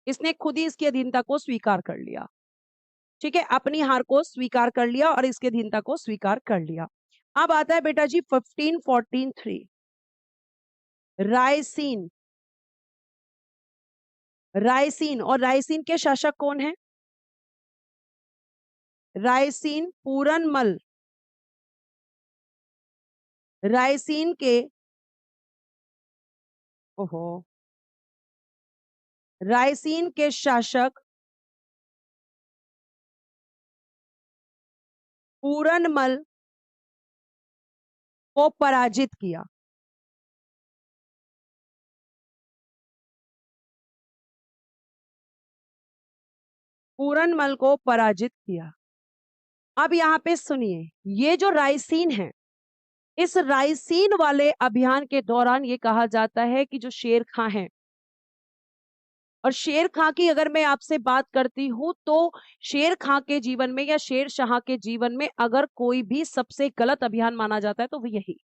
इसने खुद ही इसकी अधीनता को स्वीकार कर लिया। ठीक है, अपनी हार को स्वीकार कर लिया और इसकी अधीनता को स्वीकार कर लिया। अब आता है बेटा जी 1543, रायसीन। रायसीन, और रायसीन के शासक कौन है, रायसीन पूरनमल, रायसीन के, ओहो, रायसीन के शासक पूरनमल को पराजित किया। पूरनमल को पराजित किया। अब यहाँ पे सुनिए, ये जो रायसीन है, इस रायसीन वाले अभियान के दौरान ये कहा जाता है कि जो शेर खां है, और शेर खां की अगर मैं आपसे बात करती हूं तो शेर खां के जीवन में या शेर शाह के जीवन में अगर कोई भी सबसे गलत अभियान माना जाता है तो वो यही।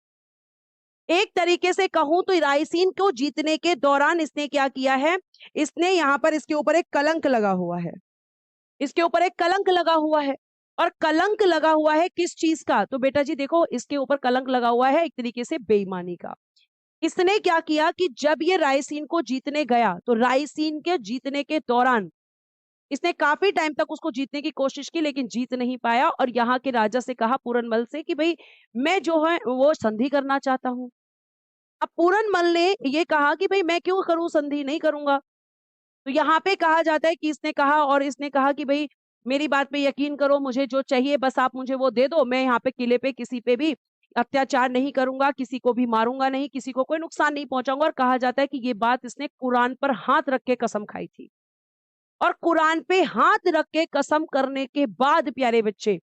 एक तरीके से कहूं तो रायसीन को जीतने के दौरान इसने क्या किया है, इसने यहां पर इसके ऊपर एक कलंक लगा हुआ है, इसके ऊपर एक कलंक लगा हुआ है। और कलंक लगा हुआ है किस चीज का, तो बेटा जी देखो इसके ऊपर कलंक लगा हुआ है एक तरीके से बेईमानी का। इसने क्या किया कि जब ये रायसीन को जीतने गया तो रायसीन के जीतने के दौरान इसने काफी टाइम तक उसको जीतने की कोशिश की लेकिन जीत नहीं पाया, और यहाँ के राजा से कहा पूरनमल से कि भाई मैं जो है वो संधि करना चाहता हूँ। अब पूरनमल ने ये कहा कि भाई मैं क्यों करूं संधि, नहीं करूंगा। तो यहाँ पे कहा जाता है कि इसने कहा, और इसने कहा कि भाई मेरी बात पे यकीन करो, मुझे जो चाहिए बस आप मुझे वो दे दो, मैं यहाँ पे किले पे किसी पे भी अत्याचार नहीं करूंगा, किसी को भी मारूंगा नहीं, किसी को कोई नुकसान नहीं पहुंचाऊंगा। और कहा जाता है कि ये बात इसने कुरान पर हाथ रख के कसम खाई थी। और कुरान पे हाथ रख के कसम करने के बाद प्यारे बच्चे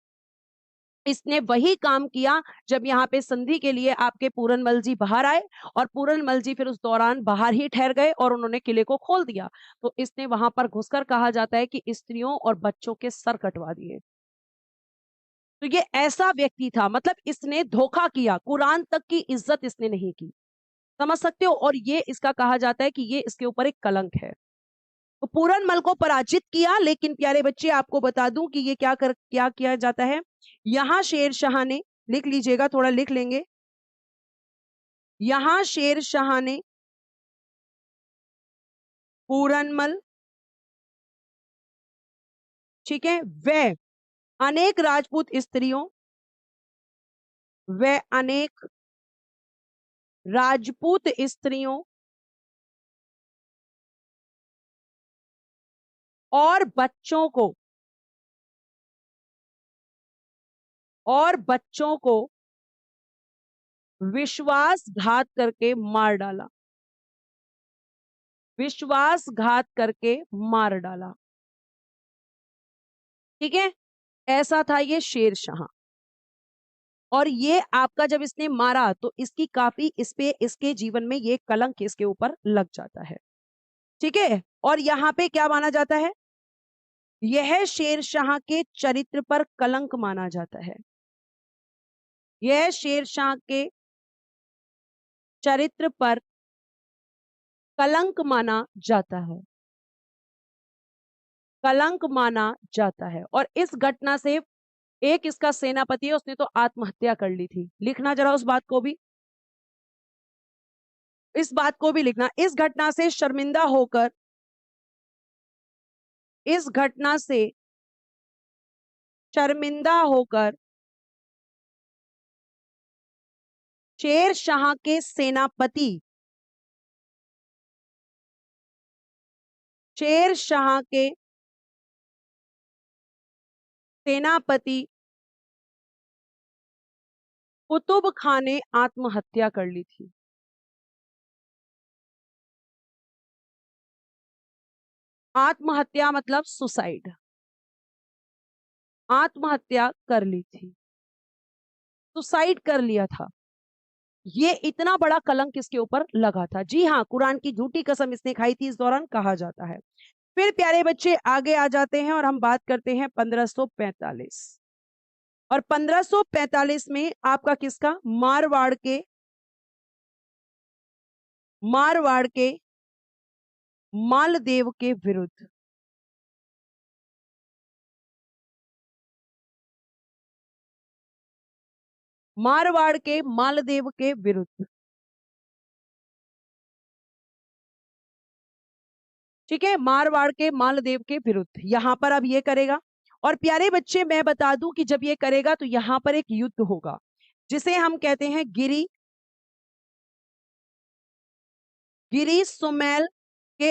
इसने वही काम किया जब यहाँ पे संधि के लिए आपके पूरनमल जी बाहर आए, और पूरनमल जी फिर उस दौरान बाहर ही ठहर गए और उन्होंने किले को खोल दिया। तो इसने वहां पर घुसकर कहा जाता है कि स्त्रियों और बच्चों के सर कटवा दिए। तो ये ऐसा व्यक्ति था, मतलब इसने धोखा किया, कुरान तक की इज्जत इसने नहीं की। समझ सकते हो, और ये इसका कहा जाता है कि ये इसके ऊपर एक कलंक है। तो पूरनमल को पराजित किया, लेकिन प्यारे बच्चे आपको बता दूं कि ये क्या किया जाता है, यहां शेर शाह ने, लिख लीजिएगा थोड़ा लिख लेंगे, यहां शेर शाह ने पूरनमल, ठीक है, वह अनेक राजपूत स्त्रियों, वह अनेक राजपूत स्त्रियों और बच्चों को, और बच्चों को विश्वासघात करके मार डाला, विश्वासघात करके मार डाला। ठीक है, ऐसा था ये शेर शाह। और ये आपका जब इसने मारा तो इसकी काफी इस पे इसके जीवन में ये कलंक इसके ऊपर लग जाता है। ठीक है, और यहाँ पे क्या माना जाता है, यह शेर शाह के चरित्र पर कलंक माना जाता है, यह शेर शाह के चरित्र पर कलंक माना जाता है, कलंक माना जाता है। और इस घटना से एक इसका सेनापति है उसने तो आत्महत्या कर ली थी, लिखना जरा उस बात को भी, इस बात को भी लिखना। इस घटना से शर्मिंदा होकर, इस घटना से शर्मिंदा होकर शेर शाह के सेनापति, शेर शाह के सेनापति कुतुब खां ने आत्महत्या कर ली थी। आत्महत्या मतलब सुसाइड, आत्महत्या कर ली थी, सुसाइड कर लिया था। ये इतना बड़ा कलंक इसके ऊपर लगा था। जी हाँ, कुरान की झूठी कसम इसने खाई थी इस दौरान, कहा जाता है। फिर प्यारे बच्चे आगे आ जाते हैं और हम बात करते हैं 1545। और 1545 में आपका किसका, मारवाड़ के मालदेव के विरुद्ध, मारवाड़ के मालदेव के विरुद्ध। ठीक है, मारवाड़ के मालदेव के विरुद्ध यहां पर अब ये करेगा। और प्यारे बच्चे मैं बता दूं कि जब ये करेगा तो यहां पर एक युद्ध होगा जिसे हम कहते हैं गिरी सुमेल के,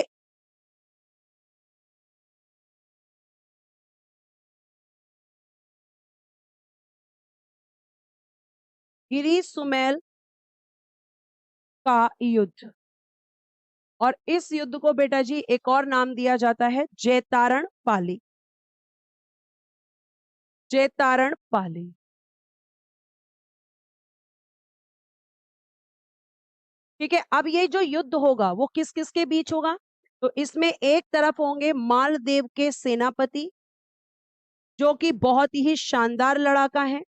गिरी सुमेल का युद्ध। और इस युद्ध को बेटा जी एक और नाम दिया जाता है जैतारण पाली, जैतारण पाली। ठीक है, अब ये जो युद्ध होगा वो किस किस के बीच होगा, तो इसमें एक तरफ होंगे मालदेव के सेनापति, जो कि बहुत ही शानदार लड़ाका है।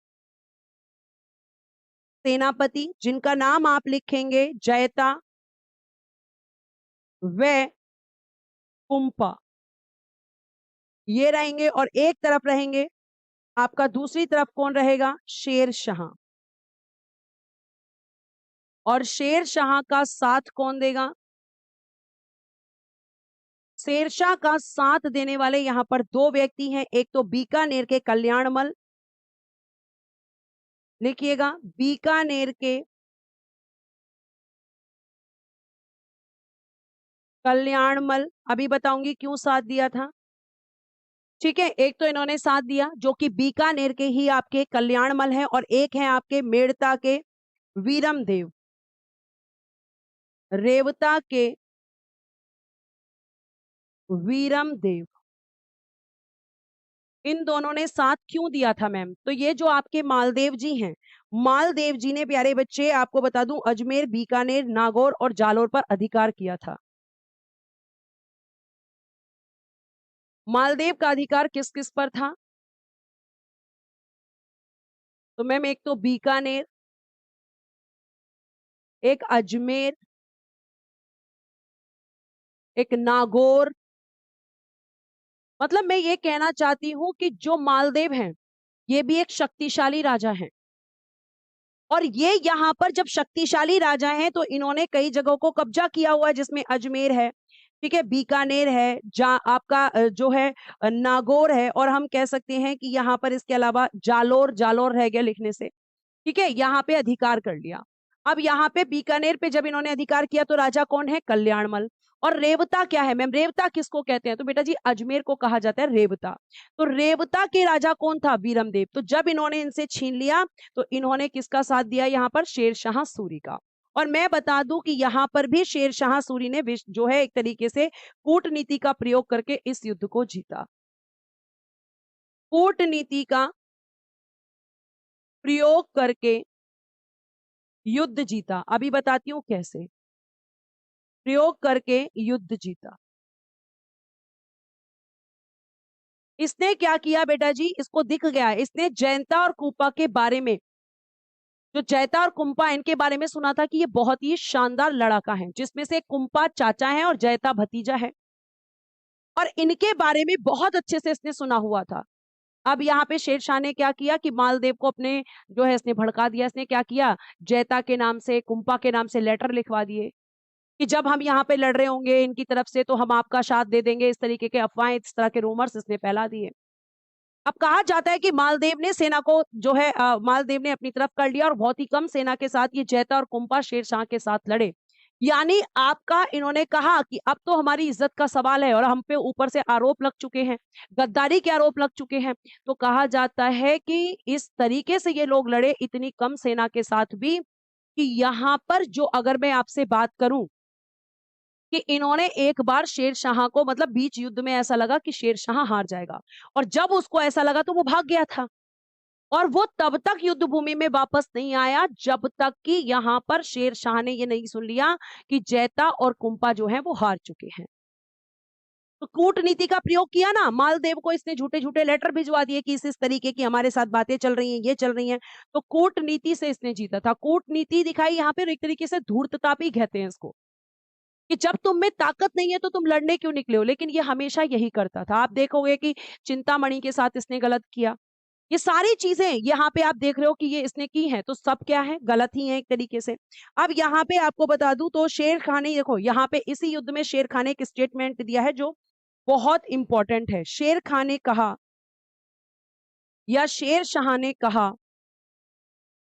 सेनापति जिनका नाम आप लिखेंगे जयता व कुंपा, ये रहेंगे। और एक तरफ रहेंगे आपका, दूसरी तरफ कौन रहेगा? शेर शाह। और शेर शाह का साथ कौन देगा? शेरशाह का साथ देने वाले यहां पर दो व्यक्ति हैं। एक तो बीकानेर के कल्याणमल, लिखिएगा बीकानेर के कल्याणमल। अभी बताऊंगी क्यों साथ दिया था। ठीक है, एक तो इन्होंने साथ दिया जो कि बीकानेर के ही आपके कल्याणमल है, और एक है आपके मेड़ता के वीरमदेव, रेवता के वीरमदेव। इन दोनों ने साथ क्यों दिया था मैम? तो ये जो आपके मालदेव जी हैं, मालदेव जी ने प्यारे बच्चे आपको बता दूं अजमेर, बीकानेर, नागौर और जालोर पर अधिकार किया था। मालदेव का अधिकार किस किस पर था? तो मैम एक तो बीकानेर, एक अजमेर, एक नागौर। मतलब मैं ये कहना चाहती हूं कि जो मालदेव हैं ये भी एक शक्तिशाली राजा हैं, और ये यहाँ पर जब शक्तिशाली राजा हैं तो इन्होंने कई जगहों को कब्जा किया हुआ है, जिसमें अजमेर है, ठीक है, बीकानेर है, जहाँ आपका जो है नागौर है, और हम कह सकते हैं कि यहाँ पर इसके अलावा जालोर, जालोर रह गया लिखने से, ठीक है, यहाँ पे अधिकार कर लिया। अब यहाँ पे बीकानेर पे जब इन्होंने अधिकार किया तो राजा कौन है? कल्याणमल। और रेवता क्या है मैम? रेवता किसको कहते हैं? तो बेटा जी अजमेर को कहा जाता है रेवता। तो रेवता के राजा कौन था? वीरमदेव। तो जब इन्होंने इनसे छीन लिया तो इन्होंने किसका साथ दिया यहाँ पर? शेरशाह सूरी का। और मैं बता दूं कि यहाँ पर भी शेरशाह सूरी ने जो है एक तरीके से कूटनीति का प्रयोग करके इस युद्ध को जीता। कूटनीति का प्रयोग करके युद्ध जीता। अभी बताती हूं कैसे प्रयोग करके युद्ध जीता। इसने क्या किया बेटा जी? इसको दिख गया, इसने जयंता और कुंपा के बारे में, जो जयता और कुंपा इनके बारे में सुना था कि ये बहुत ही शानदार लड़ाका है, जिसमें से कुंपा चाचा है और जयता भतीजा है, और इनके बारे में बहुत अच्छे से इसने सुना हुआ था। अब यहाँ पे शेरशाह ने क्या किया कि मालदेव को अपने जो है इसने भड़का दिया। इसने क्या किया? जयता के नाम से, कुंपा के नाम से लेटर लिखवा दिए कि जब हम यहाँ पे लड़ रहे होंगे इनकी तरफ से तो हम आपका साथ दे देंगे। इस तरीके के अफवाहें, इस तरह के रूमर्स इसने फैला दिए। अब कहा जाता है कि मालदेव ने सेना को जो है मालदेव ने अपनी तरफ कर लिया, और बहुत ही कम सेना के साथ ये जयता और कुंपा शेरशाह के साथ लड़े। यानी आपका इन्होंने कहा कि अब तो हमारी इज्जत का सवाल है, और हम पे ऊपर से आरोप लग चुके हैं, गद्दारी के आरोप लग चुके हैं। तो कहा जाता है कि इस तरीके से ये लोग लड़े इतनी कम सेना के साथ भी, कि यहाँ पर जो अगर मैं आपसे बात करूं कि इन्होंने एक बार शेरशाह को, मतलब बीच युद्ध में ऐसा लगा कि शेरशाह हार जाएगा, और जब उसको ऐसा लगा तो वो भाग गया था, और वो तब तक युद्ध भूमि में वापस नहीं आया जब तक कि यहाँ पर शेरशाह ने ये नहीं सुन लिया कि जयता और कुंपा जो है वो हार चुके हैं। तो कूटनीति का प्रयोग किया ना, मालदेव को इसने झूठे झूठे लेटर भिजवा दिए कि इस तरीके की हमारे साथ बातें चल रही हैं, ये चल रही हैं। तो कूटनीति से इसने जीता था। कूटनीति दिखाई यहाँ पे एक तरीके से धूर्तता भी कहते हैं इसको, कि जब तुम में ताकत नहीं है तो तुम लड़ने क्यों निकले हो। लेकिन ये हमेशा यही करता था। आप देखोगे कि चिंतामणि के साथ इसने गलत किया। ये सारी चीजें यहाँ पे आप देख रहे हो कि ये इसने की हैं, तो सब क्या है? गलत ही है एक तरीके से। अब यहाँ पे आपको बता दूं तो शेर खान ने, देखो यहाँ पे इसी युद्ध में शेर खान ने एक स्टेटमेंट दिया है जो बहुत इंपॉर्टेंट है। शेर खान ने कहा, या शेर शाह ने कहा,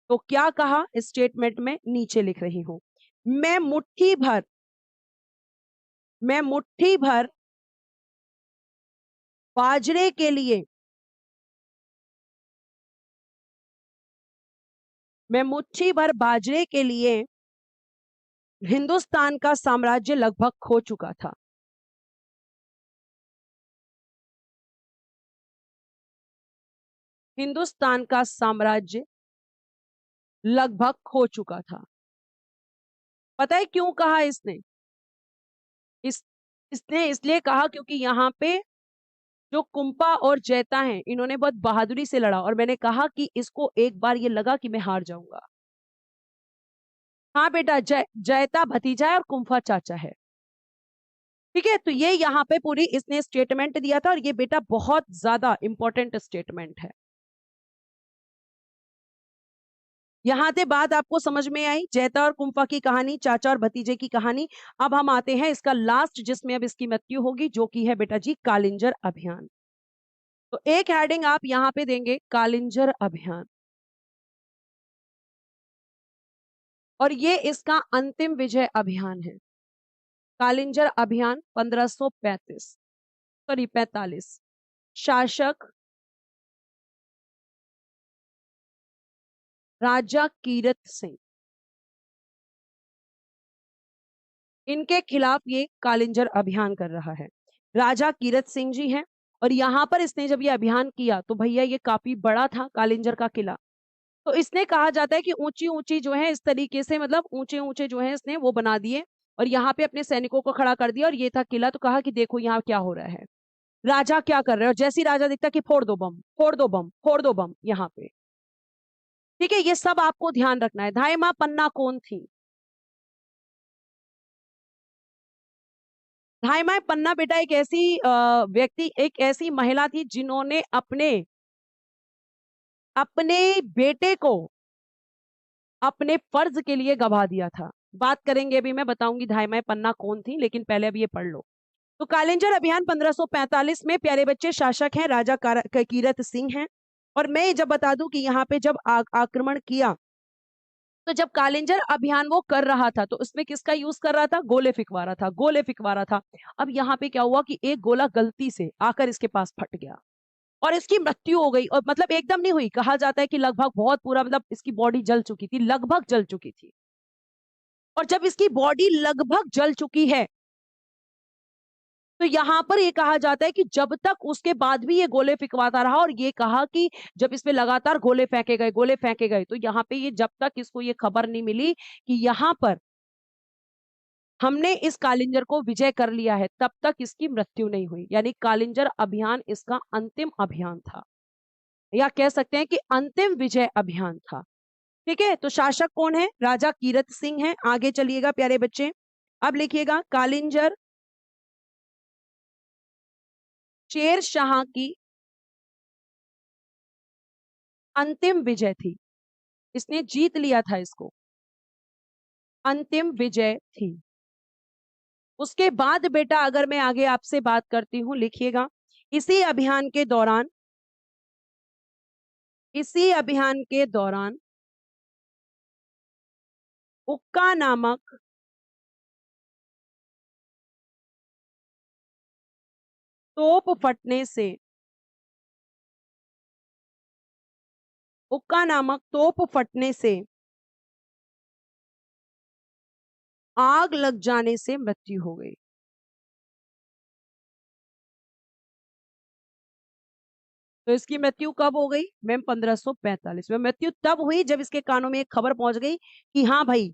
तो क्या कहा स्टेटमेंट में नीचे लिख रही हूं। मैं मुट्ठी भर, मैं मुट्ठी भर बाजरे के लिए, मैं मुट्ठी भर बाजरे के लिए हिंदुस्तान का साम्राज्य लगभग खो चुका था। हिंदुस्तान का साम्राज्य लगभग खो चुका था। पता है क्यों कहा इसने? इसने इसलिए कहा क्योंकि यहाँ पे जो कुंपा और जैता हैं, इन्होंने बहुत बहादुरी से लड़ा और मैंने कहा कि इसको एक बार ये लगा कि मैं हार जाऊंगा। हाँ बेटा, जैता भतीजा है और कुंफा चाचा है। ठीक है, तो ये यहाँ पे पूरी इसने स्टेटमेंट दिया था और ये बेटा बहुत ज्यादा इंपॉर्टेंट स्टेटमेंट है। यहाँ से बात आपको समझ में आई, जैता और कुंफा की कहानी, चाचा और भतीजे की कहानी। अब हम आते हैं इसका लास्ट, जिसमें अब इसकी मृत्यु होगी, जो कि है बेटा जी कालिंजर अभियान। तो एक हेडिंग आप यहाँ पे देंगे, कालिंजर अभियान, और ये इसका अंतिम विजय अभियान है। कालिंजर अभियान 1535, सॉरी 45। शासक राजा कीरत सिंह, इनके खिलाफ ये कालिंजर अभियान कर रहा है। राजा कीरत सिंह जी हैं, और यहां पर इसने जब ये अभियान किया तो भैया ये काफी बड़ा था कालिंजर का किला। तो इसने कहा जाता है कि ऊंची ऊंची जो है इस तरीके से, मतलब ऊंचे ऊंचे जो है इसने वो बना दिए और यहाँ पे अपने सैनिकों को खड़ा कर दिया, और ये था किला। तो कहा कि देखो यहाँ क्या हो रहा है, राजा क्या कर रहे हैं। और जैसे ही राजा दिखता कि फोड़ दो बम, फोड़ दो बम, फोड़ दो बम यहाँ पे। ठीक है, ये सब आपको ध्यान रखना है। धाई माँ पन्ना कौन थी? धाई माँ पन्ना बेटा एक ऐसी व्यक्ति, एक ऐसी महिला थी जिन्होंने अपने अपने बेटे को अपने फर्ज के लिए गवा दिया था। बात करेंगे, अभी मैं बताऊंगी धाई माँ पन्ना कौन थी, लेकिन पहले अब ये पढ़ लो। तो कालिंजर अभियान 1545 में प्यारे बच्चे शासक हैं राजा कीरत सिंह हैं। और मैं जब बता दूं कि यहाँ पे जब आक्रमण किया, तो जब कालिंजर अभियान वो कर रहा था तो उसमें किसका यूज कर रहा था? गोले फिकवा रहा था, गोले फिकवा रहा था। अब यहाँ पे क्या हुआ कि एक गोला गलती से आकर इसके पास फट गया और इसकी मृत्यु हो गई। और मतलब एकदम नहीं हुई, कहा जाता है कि लगभग बहुत पूरा, मतलब इसकी बॉडी जल चुकी थी, लगभग जल चुकी थी। और जब इसकी बॉडी लगभग जल चुकी है, तो यहां पर ये कहा जाता है कि जब तक उसके बाद भी ये गोले फिकवाता रहा, और ये कहा कि जब इसमें लगातार गोले फेंके गए, गोले फेंके गए, तो यहाँ पे ये जब तक इसको ये खबर नहीं मिली कि यहाँ पर हमने इस कालिंजर को विजय कर लिया है, तब तक इसकी मृत्यु नहीं हुई। यानी कालिंजर अभियान इसका अंतिम अभियान था, या कह सकते हैं कि अंतिम विजय अभियान था। ठीक है, तो शासक कौन है? राजा कीरत सिंह है। आगे चलिएगा प्यारे बच्चे, अब लिखिएगा कालिंजर शेर शाह की अंतिम विजय थी, इसने जीत लिया था इसको, अंतिम विजय थी। उसके बाद बेटा अगर मैं आगे आपसे बात करती हूं, लिखिएगा इसी अभियान के दौरान, इसी अभियान के दौरान उक्का नामक तोप फटने से, उक्का नामक तोप फटने से आग लग जाने से मृत्यु हो गई। तो इसकी मृत्यु कब हो गई मैम? 1545 में। मृत्यु तब हुई जब इसके कानों में एक खबर पहुंच गई कि हाँ भाई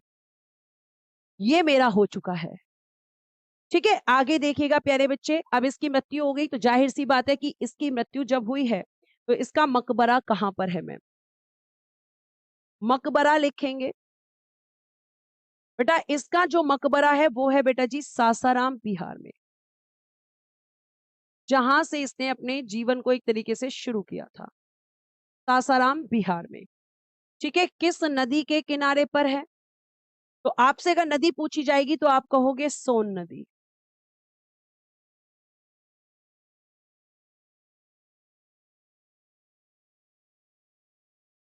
ये मेरा हो चुका है। ठीक है, आगे देखिएगा प्यारे बच्चे, अब इसकी मृत्यु हो गई तो जाहिर सी बात है कि इसकी मृत्यु जब हुई है तो इसका मकबरा कहां पर है मैम? मकबरा लिखेंगे बेटा, इसका जो मकबरा है वो है बेटा जी सासाराम बिहार में, जहां से इसने अपने जीवन को एक तरीके से शुरू किया था। सासाराम बिहार में। ठीक है, किस नदी के किनारे पर है? तो आपसे अगर नदी पूछी जाएगी तो आप कहोगे सोन नदी।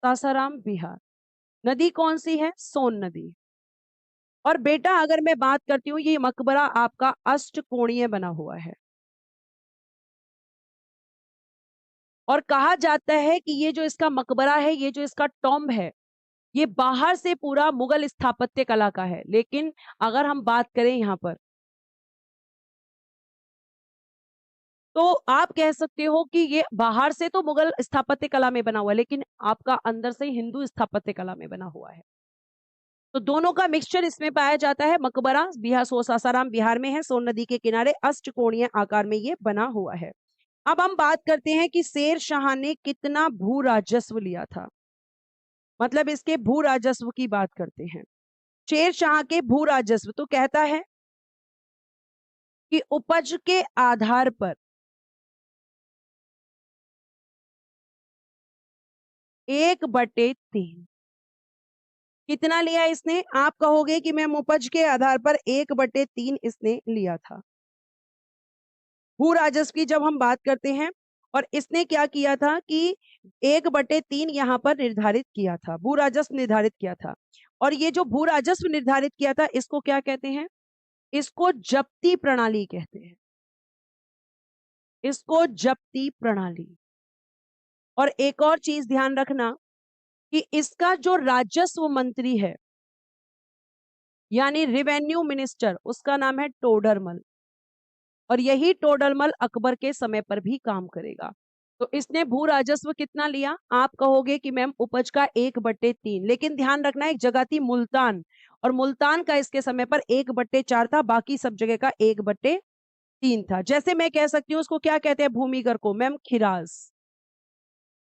सासाराम बिहार। नदी कौन सी है? सोन नदी। और बेटा अगर मैं बात करती हूँ, ये मकबरा आपका अष्टकोणीय बना हुआ है, और कहा जाता है कि ये जो इसका मकबरा है, ये जो इसका टॉम्ब है, ये बाहर से पूरा मुगल स्थापत्य कला का है, लेकिन अगर हम बात करें यहाँ पर, तो आप कह सकते हो कि ये बाहर से तो मुगल स्थापत्य कला में बना हुआ है, लेकिन आपका अंदर से हिंदू स्थापत्य कला में बना हुआ है। तो दोनों का मिक्सचर इसमें पाया जाता है। मकबरा बिहार सासाराम बिहार में है, सोन नदी के किनारे अष्टकोणीय आकार में ये बना हुआ है। अब हम बात करते हैं कि शेर शाह ने कितना भू राजस्व लिया था, मतलब इसके भू राजस्व की बात करते हैं। शेर शाह के भू राजस्व तो कहता है कि उपज के आधार पर 1/3 कितना लिया इसने? आप कहोगे कि मैम उपज के आधार पर 1/3 इसने लिया था। भू राजस्व की जब हम बात करते हैं, और इसने क्या किया था कि 1/3 यहाँ पर निर्धारित किया था, भू राजस्व निर्धारित किया था। और ये जो भू राजस्व निर्धारित किया था, इसको क्या कहते हैं? इसको जप्ती प्रणाली कहते हैं, इसको जप्ती प्रणाली। और एक और चीज ध्यान रखना कि इसका जो राजस्व मंत्री है, यानी रेवेन्यू मिनिस्टर, उसका नाम है टोडरमल। और यही टोडरमल अकबर के समय पर भी काम करेगा। तो इसने भू राजस्व कितना लिया? आप कहोगे कि मैम उपज का 1/3, लेकिन ध्यान रखना एक जगह थी मुल्तान, और मुल्तान का इसके समय पर 1/4 था, बाकी सब जगह का 1/3 था। जैसे मैं कह सकती हूँ उसको क्या कहते हैं भूमि कर को? मैम खिराज।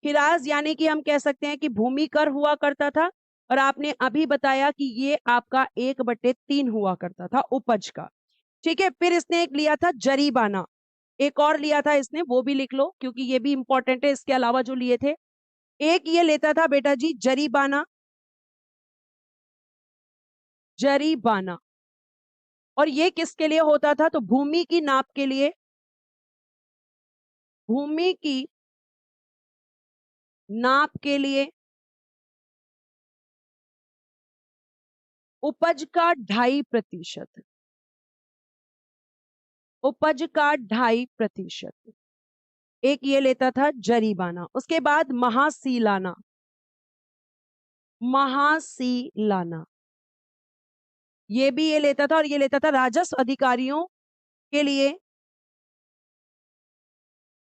खिराज यानी कि हम कह सकते हैं कि भूमि कर हुआ करता था, और आपने अभी बताया कि ये आपका 1/3 हुआ करता था उपज का। ठीक है, फिर इसने एक लिया था जरीबाना, एक और लिया था इसने, वो भी लिख लो क्योंकि ये भी इंपॉर्टेंट है। इसके अलावा जो लिए थे, एक ये लेता था बेटा जी जरीबाना, जरीबाना। और ये किसके लिए होता था? तो भूमि की नाप के लिए, भूमि की नाप के लिए। उपज का 2.5%, उपज का 2.5%, एक ये लेता था जरीबाना। उसके बाद महासीलाना, महासीलाना ये भी ये लेता था, और ये लेता था राजस्व अधिकारियों के लिए,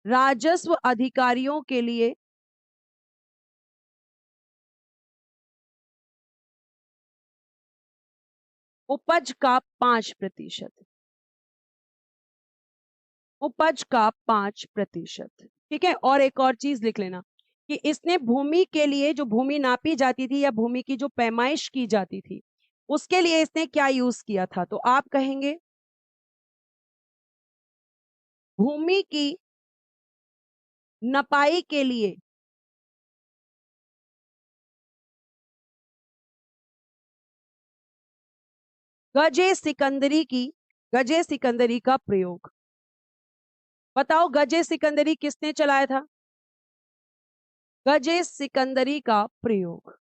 राजस्व अधिकारियों के लिए उपज का 5%, उपज का 5%। ठीक है, और एक और चीज लिख लेना कि इसने भूमि के लिए, जो भूमि नापी जाती थी या भूमि की जो पैमाइश की जाती थी, उसके लिए इसने क्या यूज किया था? तो आप कहेंगे भूमि की नपाई के लिए गजे सिकंदरी की, गजे सिकंदरी का प्रयोग। बताओ गजे सिकंदरी किसने चलाया था? गजे सिकंदरी का प्रयोग।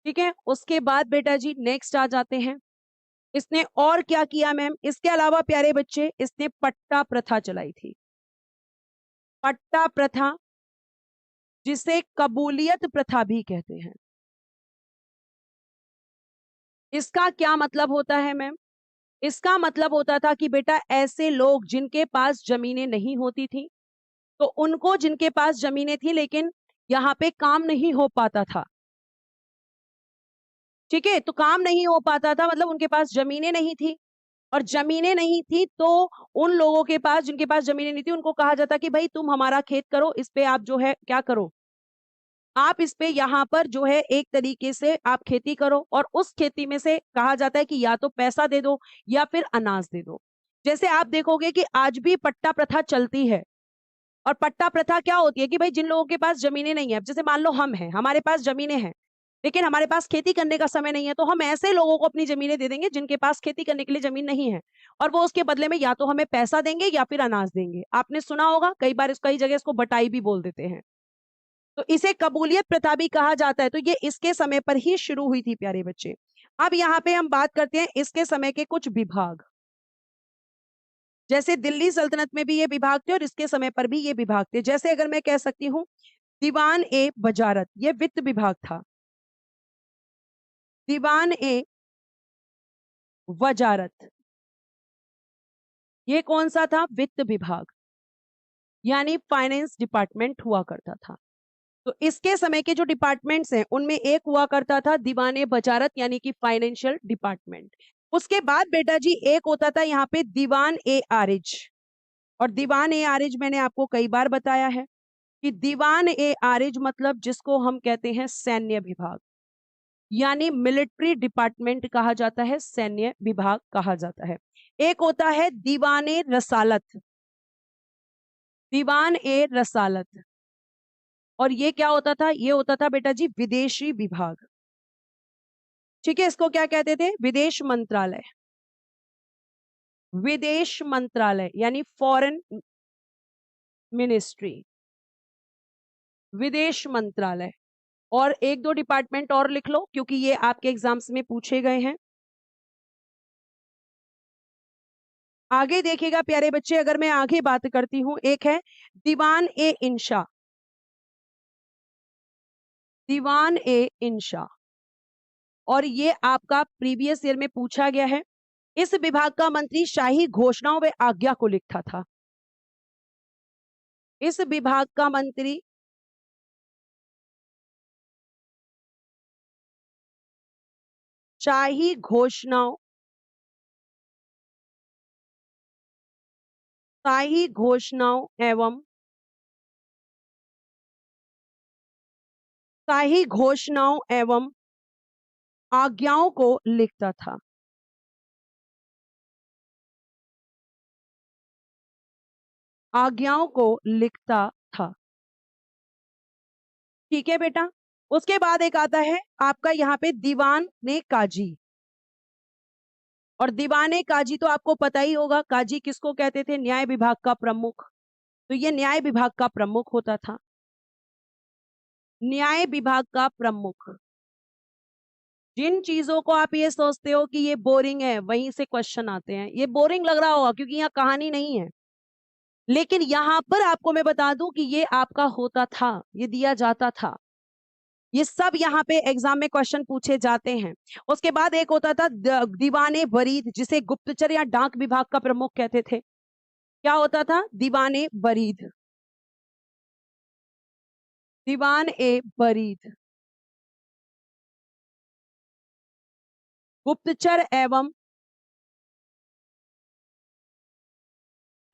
ठीक है, उसके बाद बेटा जी नेक्स्ट आ जाते हैं। इसने और क्या किया मैम? इसके अलावा प्यारे बच्चे, इसने पट्टा प्रथा चलाई थी। पट्टा प्रथा, जिसे कबूलियत प्रथा भी कहते हैं। इसका क्या मतलब होता है मैम? इसका मतलब होता था कि बेटा ऐसे लोग जिनके पास जमीनें नहीं होती थी, तो उनको, जिनके पास जमीनें थी लेकिन यहाँ पे काम नहीं हो पाता था, ठीक है, तो काम नहीं हो पाता था मतलब उनके पास जमीनें नहीं थी, और जमीनें नहीं थी तो उन लोगों के पास, जिनके पास जमीनें नहीं थी, उनको कहा जाता कि भाई तुम हमारा खेत करो, इस पे आप जो है क्या करो, आप इस पे यहाँ पर जो है एक तरीके से आप खेती करो, और उस खेती में से कहा जाता है कि या तो पैसा दे दो या फिर अनाज दे दो। जैसे आप देखोगे कि आज भी पट्टा प्रथा चलती है, और पट्टा प्रथा क्या होती है कि भाई जिन लोगों के पास जमीनें नहीं है, जैसे मान लो हम हैं, हमारे पास जमीनें हैं लेकिन हमारे पास खेती करने का समय नहीं है, तो हम ऐसे लोगों को अपनी जमीनें दे देंगे जिनके पास खेती करने के लिए जमीन नहीं है, और वो उसके बदले में या तो हमें पैसा देंगे या फिर अनाज देंगे। आपने सुना होगा, कई बार कई जगह इसको बटाई भी बोल देते हैं। तो इसे कबूलियत प्रथा भी कहा जाता है। तो ये इसके समय पर ही शुरू हुई थी प्यारे बच्चे। अब यहाँ पे हम बात करते हैं इसके समय के कुछ विभाग। जैसे दिल्ली सल्तनत में भी ये विभाग थे और इसके समय पर भी ये विभाग थे। जैसे अगर मैं कह सकती हूँ दीवान ए वजारत, ये वित्त विभाग था। दीवान ए वजारत, ये कौन सा था? वित्त विभाग, यानी फाइनेंस डिपार्टमेंट हुआ करता था। तो इसके समय के जो डिपार्टमेंट्स हैं उनमें एक हुआ करता था दीवाने बजारत यानी कि फाइनेंशियल डिपार्टमेंट। उसके बाद बेटा जी एक होता था यहाँ पे दीवान ए आरिज। और दीवान ए आरिज मैंने आपको कई बार बताया है कि दीवान ए आरिज मतलब जिसको हम कहते हैं सैन्य विभाग, यानी मिलिट्री डिपार्टमेंट कहा जाता है, सैन्य विभाग कहा जाता है। एक होता है दीवान ए रसालत, दीवान ए रसालत। और ये क्या होता था? ये होता था बेटा जी विदेशी विभाग। ठीक है, इसको क्या कहते थे? विदेश मंत्रालय। विदेश मंत्रालय यानी फॉरेन मिनिस्ट्री, विदेश मंत्रालय। और एक दो डिपार्टमेंट और लिख लो क्योंकि ये आपके एग्जाम्स में पूछे गए हैं। आगे देखिएगा प्यारे बच्चे, अगर मैं आगे बात करती हूं, एक है दीवान ए इंशा, दीवान ए इंशा। और ये आपका प्रीवियस ईयर में पूछा गया है। इस विभाग का मंत्री शाही घोषणाओं व आज्ञा को लिखता था। इस विभाग का मंत्री शाही घोषणाओं, शाही घोषणाओं एवं शाही घोषणाओं एवं आज्ञाओं को लिखता था। आज्ञाओं को लिखता था। ठीक है बेटा। उसके बाद एक आता है आपका यहाँ पे दीवान ने काजी। और दीवाने काजी तो आपको पता ही होगा, काजी किसको कहते थे? न्याय विभाग का प्रमुख। तो ये न्याय विभाग का प्रमुख होता था, न्याय विभाग का प्रमुख। जिन चीजों को आप ये सोचते हो कि ये बोरिंग है, वहीं से क्वेश्चन आते हैं। ये बोरिंग लग रहा होगा क्योंकि यहाँ कहानी नहीं है, लेकिन यहां पर आपको मैं बता दूं कि ये आपका होता था, ये दिया जाता था। ये सब यहाँ पे एग्जाम में क्वेश्चन पूछे जाते हैं। उसके बाद एक होता था दीवाने वरीद, जिसे गुप्तचर या डाक विभाग का प्रमुख कहते थे। क्या होता था? दीवाने वरीद, दीवान ए वरीद। गुप्तचर एवं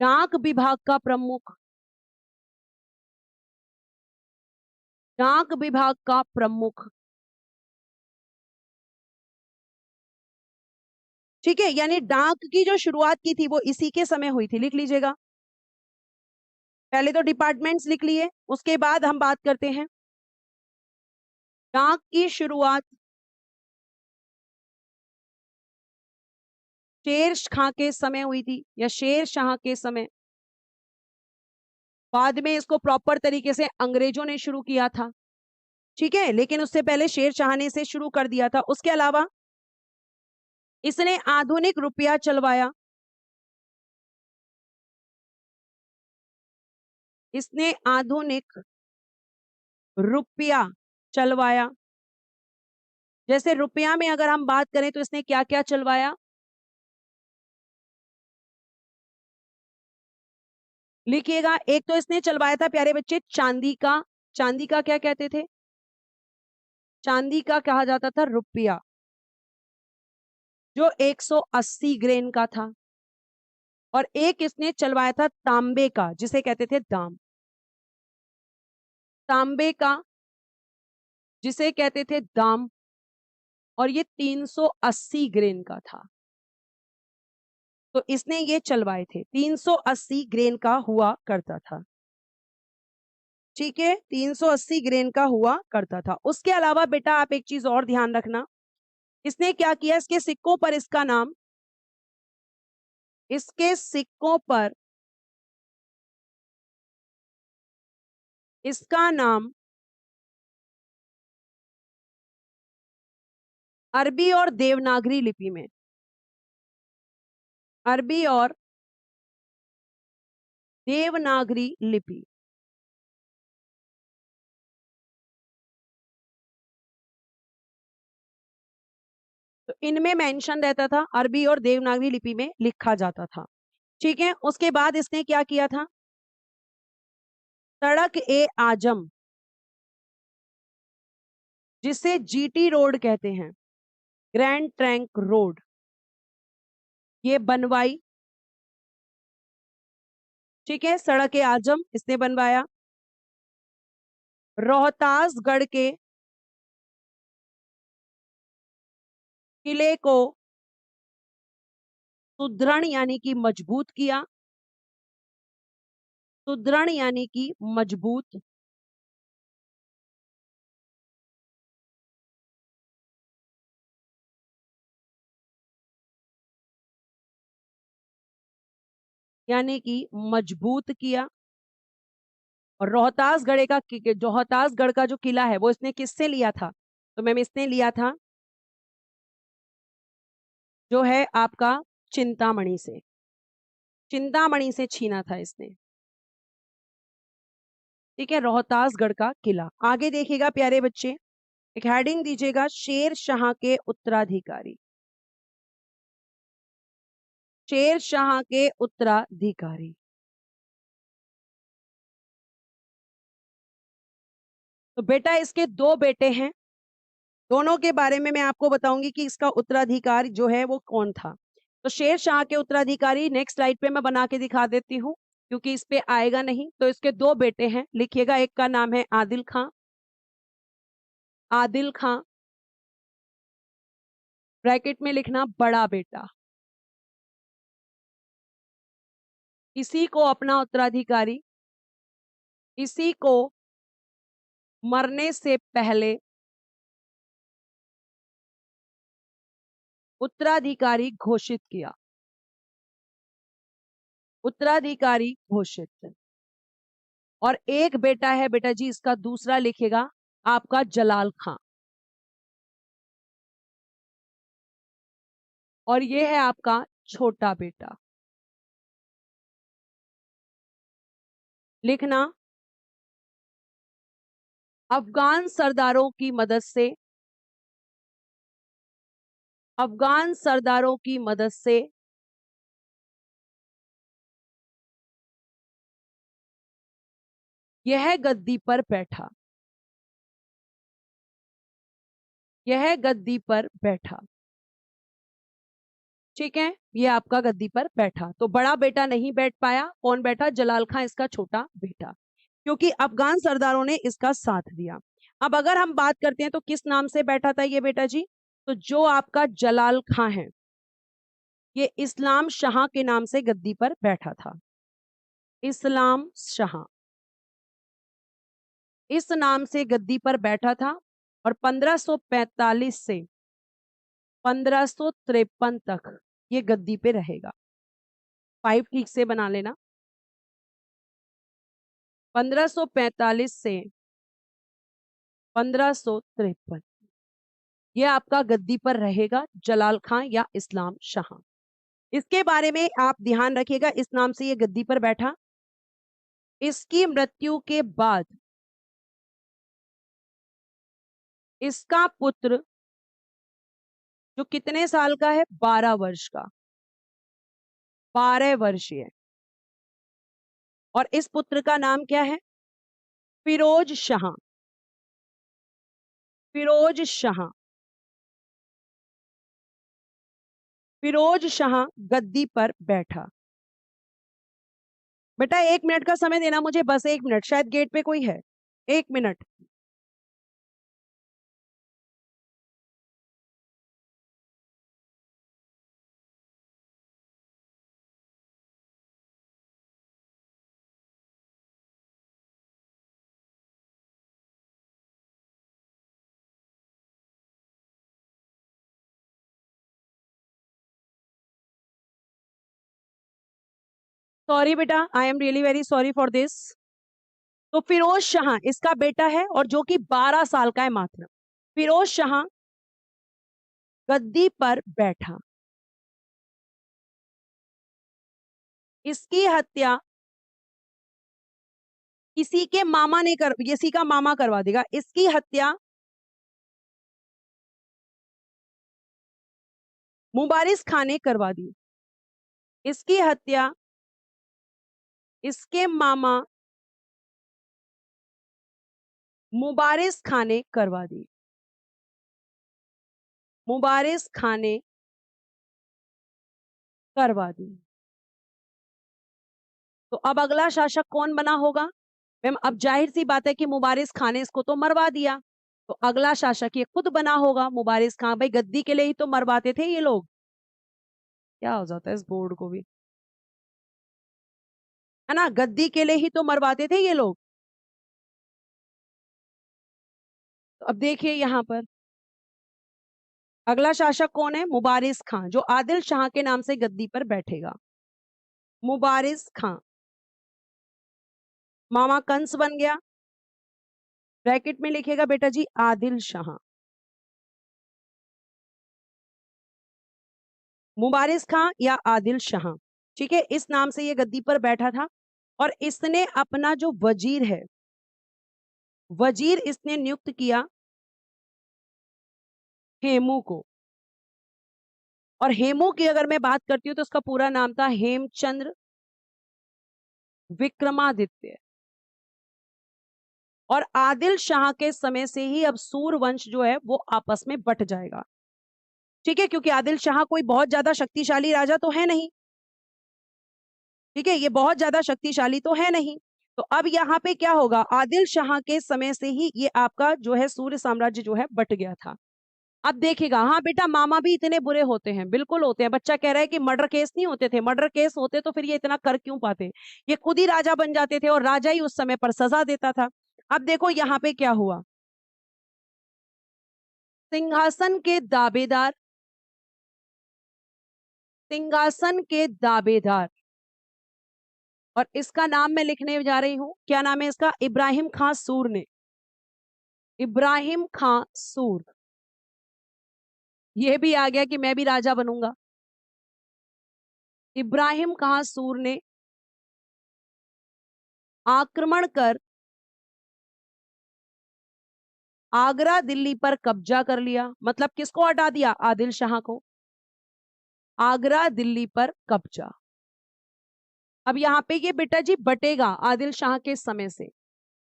डाक विभाग का प्रमुख, डाक विभाग का प्रमुख। ठीक है, यानी डाक की जो शुरुआत की थी वो इसी के समय हुई थी, लिख लीजिएगा। पहले तो डिपार्टमेंट्स लिख लिए, उसके बाद हम बात करते हैं डाक की शुरुआत शेर खां के समय हुई थी या शेर शाह के समय। बाद में इसको प्रॉपर तरीके से अंग्रेजों ने शुरू किया था। ठीक है, लेकिन उससे पहले शेर शाह ने इसे शुरू कर दिया था। उसके अलावा इसने आधुनिक रुपया चलवाया, इसने आधुनिक रुपया चलवाया। जैसे रुपया में अगर हम बात करें तो इसने क्या क्या चलवाया? लिखिएगा। एक तो इसने चलवाया था प्यारे बच्चे चांदी का, चांदी का क्या कहते थे? चांदी का कहा जाता था रुपया, जो 180 ग्रेन का था। और एक इसने चलवाया था तांबे का, जिसे कहते थे दाम, तांबे का जिसे कहते थे दाम। और ये 380 ग्रेन का था। तो इसने ये चलवाए थे, 380 ग्रेन का हुआ करता था। ठीक है, 380 ग्रेन का हुआ करता था। उसके अलावा बेटा आप एक चीज और ध्यान रखना, इसने क्या किया? इसके सिक्कों पर इसका नाम, इसके सिक्कों पर इसका नाम अरबी और देवनागरी लिपि में, अरबी और देवनागरी लिपि, तो इनमें मेंशन रहता था, अरबी और देवनागरी लिपि में लिखा जाता था। ठीक है, उसके बाद इसने क्या किया था? सड़क ए आजम, जिसे जीटी रोड कहते हैं, ग्रैंड ट्रंक रोड, ये बनवाई। ठीक है, सड़क ए आजम इसने बनवाया। रोहतासगढ़ के किले को सुदृढ़ यानी कि मजबूत किया। सुदृढ़ यानी कि मजबूत। यानी कि मजबूत किया। और रोहतासगढ़ का जो किला है वो इसने किससे लिया था? तो मैम इसने लिया था जो है आपका चिंतामणि से। चिंतामणि से छीना था इसने। ठीक है, रोहतासगढ़ का किला। आगे देखिएगा प्यारे बच्चे, एक हेडिंग दीजिएगा, शेर शाह के उत्तराधिकारी। शेर शाह के उत्तराधिकारी। तो बेटा इसके दो बेटे हैं, दोनों के बारे में मैं आपको बताऊंगी कि इसका उत्तराधिकारी जो है वो कौन था। तो शेर शाह के उत्तराधिकारी नेक्स्ट स्लाइड पे मैं बना के दिखा देती हूँ, क्योंकि इस पे आएगा नहीं। तो इसके दो बेटे हैं, लिखिएगा, एक का नाम है आदिल खां। आदिल खां, ब्रैकेट में लिखना बड़ा बेटा। इसी को अपना उत्तराधिकारी, इसी को मरने से पहले उत्तराधिकारी घोषित किया। उत्तराधिकारी घोषित। और एक बेटा है बेटा जी इसका, दूसरा लिखेगा आपका जलाल खां। और ये है आपका छोटा बेटा। लिखना, अफगान सरदारों की मदद से, अफगान सरदारों की मदद से यह गद्दी पर बैठा। यह गद्दी पर बैठा। ठीक है, ये आपका गद्दी पर बैठा। तो बड़ा बेटा नहीं बैठ पाया, कौन बैठा? जलाल खां, इसका छोटा बेटा, क्योंकि अफगान सरदारों ने इसका साथ दिया। अब अगर हम बात करते हैं तो किस नाम से बैठा था ये बेटा जी? तो जो आपका जलाल खां है, ये इस्लाम शाह के नाम से गद्दी पर बैठा था। इस्लाम शाह इस नाम से गद्दी पर बैठा था। और 1545 से 1553 तक ये गद्दी पे रहेगा। 5 ठीक से बना लेना। 1545 से 1553 ये आपका गद्दी पर रहेगा, जलाल खां या इस्लाम शाह। इसके बारे में आप ध्यान रखिएगा, इस नाम से ये गद्दी पर बैठा। इसकी मृत्यु के बाद इसका पुत्र, जो कितने साल का है? 12 वर्ष का, 12 वर्षीय। और इस पुत्र का नाम क्या है? फिरोज शाह। फिरोज शाह। फिरोज शाह गद्दी पर बैठा। बेटा 1 मिनट का समय देना मुझे, बस 1 मिनट, शायद गेट पे कोई है। 1 मिनट। सॉरी बेटा, आई am really very sorry for this. तो फिरोज शाह इसका बेटा है, और जो कि 12 साल का है मात्र। फिरोज शाह गद्दी पर बैठा। इसकी हत्या किसी के मामा ने किसी का मामा करवा देगा। इसकी हत्या मुबारिस खान ने करवा दी। इसकी हत्या इसके मामा मुबारिस खान ने करवा दी। मुबारिस खां ने करवा दी। तो अब अगला शासक कौन बना होगा मैम? अब जाहिर सी बात है कि मुबारिस खां ने इसको तो मरवा दिया, तो अगला शासक ये खुद बना होगा मुबारिस खां। भाई गद्दी के लिए ही तो मरवाते थे ये लोग। क्या हो जाता है इस बोर्ड को भी, है ना, गद्दी के लिए ही तो मरवाते थे ये लोग। तो अब देखिए यहां पर अगला शासक कौन है? मुबारिस खां, जो आदिल शाह के नाम से गद्दी पर बैठेगा। मुबारिस खां, मामा कंस बन गया, ब्रैकेट में लिखेगा बेटा जी आदिल शाह। मुबारिस खां या आदिल शाह, ठीक है, इस नाम से ये गद्दी पर बैठा था। और इसने अपना जो वजीर है, वजीर इसने नियुक्त किया हेमू को। और हेमू की अगर मैं बात करती हूँ तो उसका पूरा नाम था हेमचंद्र विक्रमादित्य। और आदिल शाह के समय से ही अब सूर्यवंश जो है वो आपस में बट जाएगा, ठीक है, क्योंकि आदिल शाह कोई बहुत ज्यादा शक्तिशाली राजा तो है नहीं, ठीक है, ये बहुत ज्यादा शक्तिशाली तो है नहीं। तो अब यहाँ पे क्या होगा, आदिल शाह के समय से ही ये आपका जो है सूर्य साम्राज्य जो है बट गया था। अब देखिएगा, हाँ बेटा मामा भी इतने बुरे होते हैं, बिल्कुल होते हैं। बच्चा कह रहा है कि मर्डर केस नहीं होते थे, मर्डर केस होते तो फिर ये इतना कर क्यों पाते? ये खुद ही राजा बन जाते थे और राजा ही उस समय पर सजा देता था। अब देखो यहाँ पे क्या हुआ, सिंहासन के दावेदार, सिंहासन के दावेदार, और इसका नाम मैं लिखने जा रही हूं, क्या नाम है इसका? इब्राहिम खां सूर ने, इब्राहिम खां सूर। ये भी आ गया कि मैं भी राजा बनूंगा। इब्राहिम खां सूर ने आक्रमण कर आगरा दिल्ली पर कब्जा कर लिया। मतलब किसको हटा दिया? आदिल शाह को। आगरा दिल्ली पर कब्जा। अब यहाँ पे ये बेटा जी बटेगा आदिल शाह के समय से।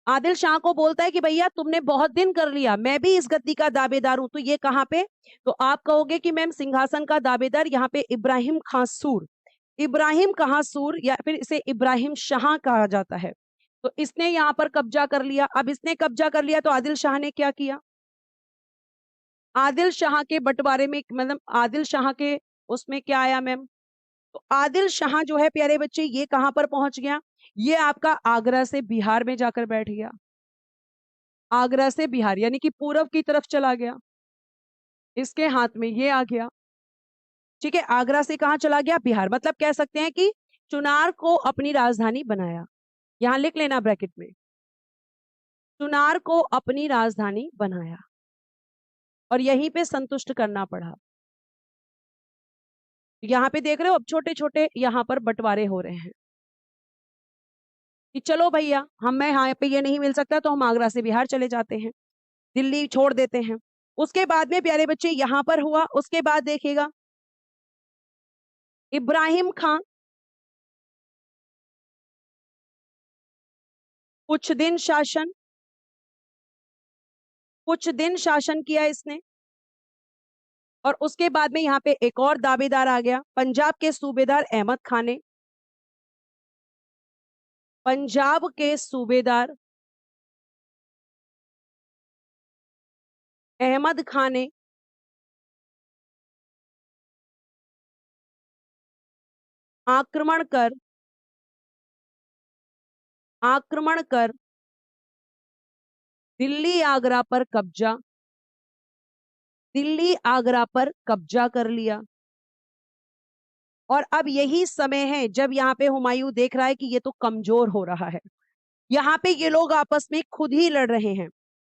आदिल शाह को बोलता है कि भैया तुमने बहुत दिन कर लिया, मैं भी इस गद्दी का दावेदार हूं। तो ये कहां पे? तो आप कहोगे कि मैम सिंहासन का दावेदार यहाँ पे इब्राहिम खां सूर, इब्राहिम खां सूर या फिर इसे इब्राहिम शाह कहा जाता है। तो इसने यहाँ पर कब्जा कर लिया। अब इसने कब्जा कर लिया तो आदिल शाह ने क्या किया? आदिल शाह के बंटवारे में, मतलब आदिल शाह के उसमें क्या आया मैम? तो आदिल शाह जो है प्यारे बच्चे ये कहां पर पहुंच गया? ये आपका आगरा से बिहार में जाकर बैठ गया। आगरा से बिहार यानी कि पूरब की तरफ चला गया, इसके हाथ में ये आ गया, ठीक है। आगरा से कहां चला गया? बिहार। मतलब कह सकते हैं कि चुनार को अपनी राजधानी बनाया। यहां लिख लेना ब्रैकेट में, चुनार को अपनी राजधानी बनाया और यहीं पे संतुष्ट करना पड़ा। यहाँ पे देख रहे हो अब छोटे छोटे यहाँ पर बंटवारे हो रहे हैं कि चलो भैया हमें यहाँ पे ये नहीं मिल सकता तो हम आगरा से बिहार चले जाते हैं, दिल्ली छोड़ देते हैं। उसके बाद में प्यारे बच्चे यहां पर हुआ, उसके बाद देखिएगा इब्राहिम खां कुछ दिन शासन, कुछ दिन शासन किया इसने। और उसके बाद में यहाँ पे एक और दावेदार आ गया, पंजाब के सूबेदार अहमद खान ने, पंजाब के सूबेदार अहमद खान ने आक्रमण कर, आक्रमण कर दिल्ली आगरा पर कब्जा, दिल्ली आगरा पर कब्जा कर लिया। और अब यही समय है जब यहाँ पे हुमायूं देख रहा है कि ये तो कमजोर हो रहा है, यहाँ पे ये लोग आपस में खुद ही लड़ रहे हैं।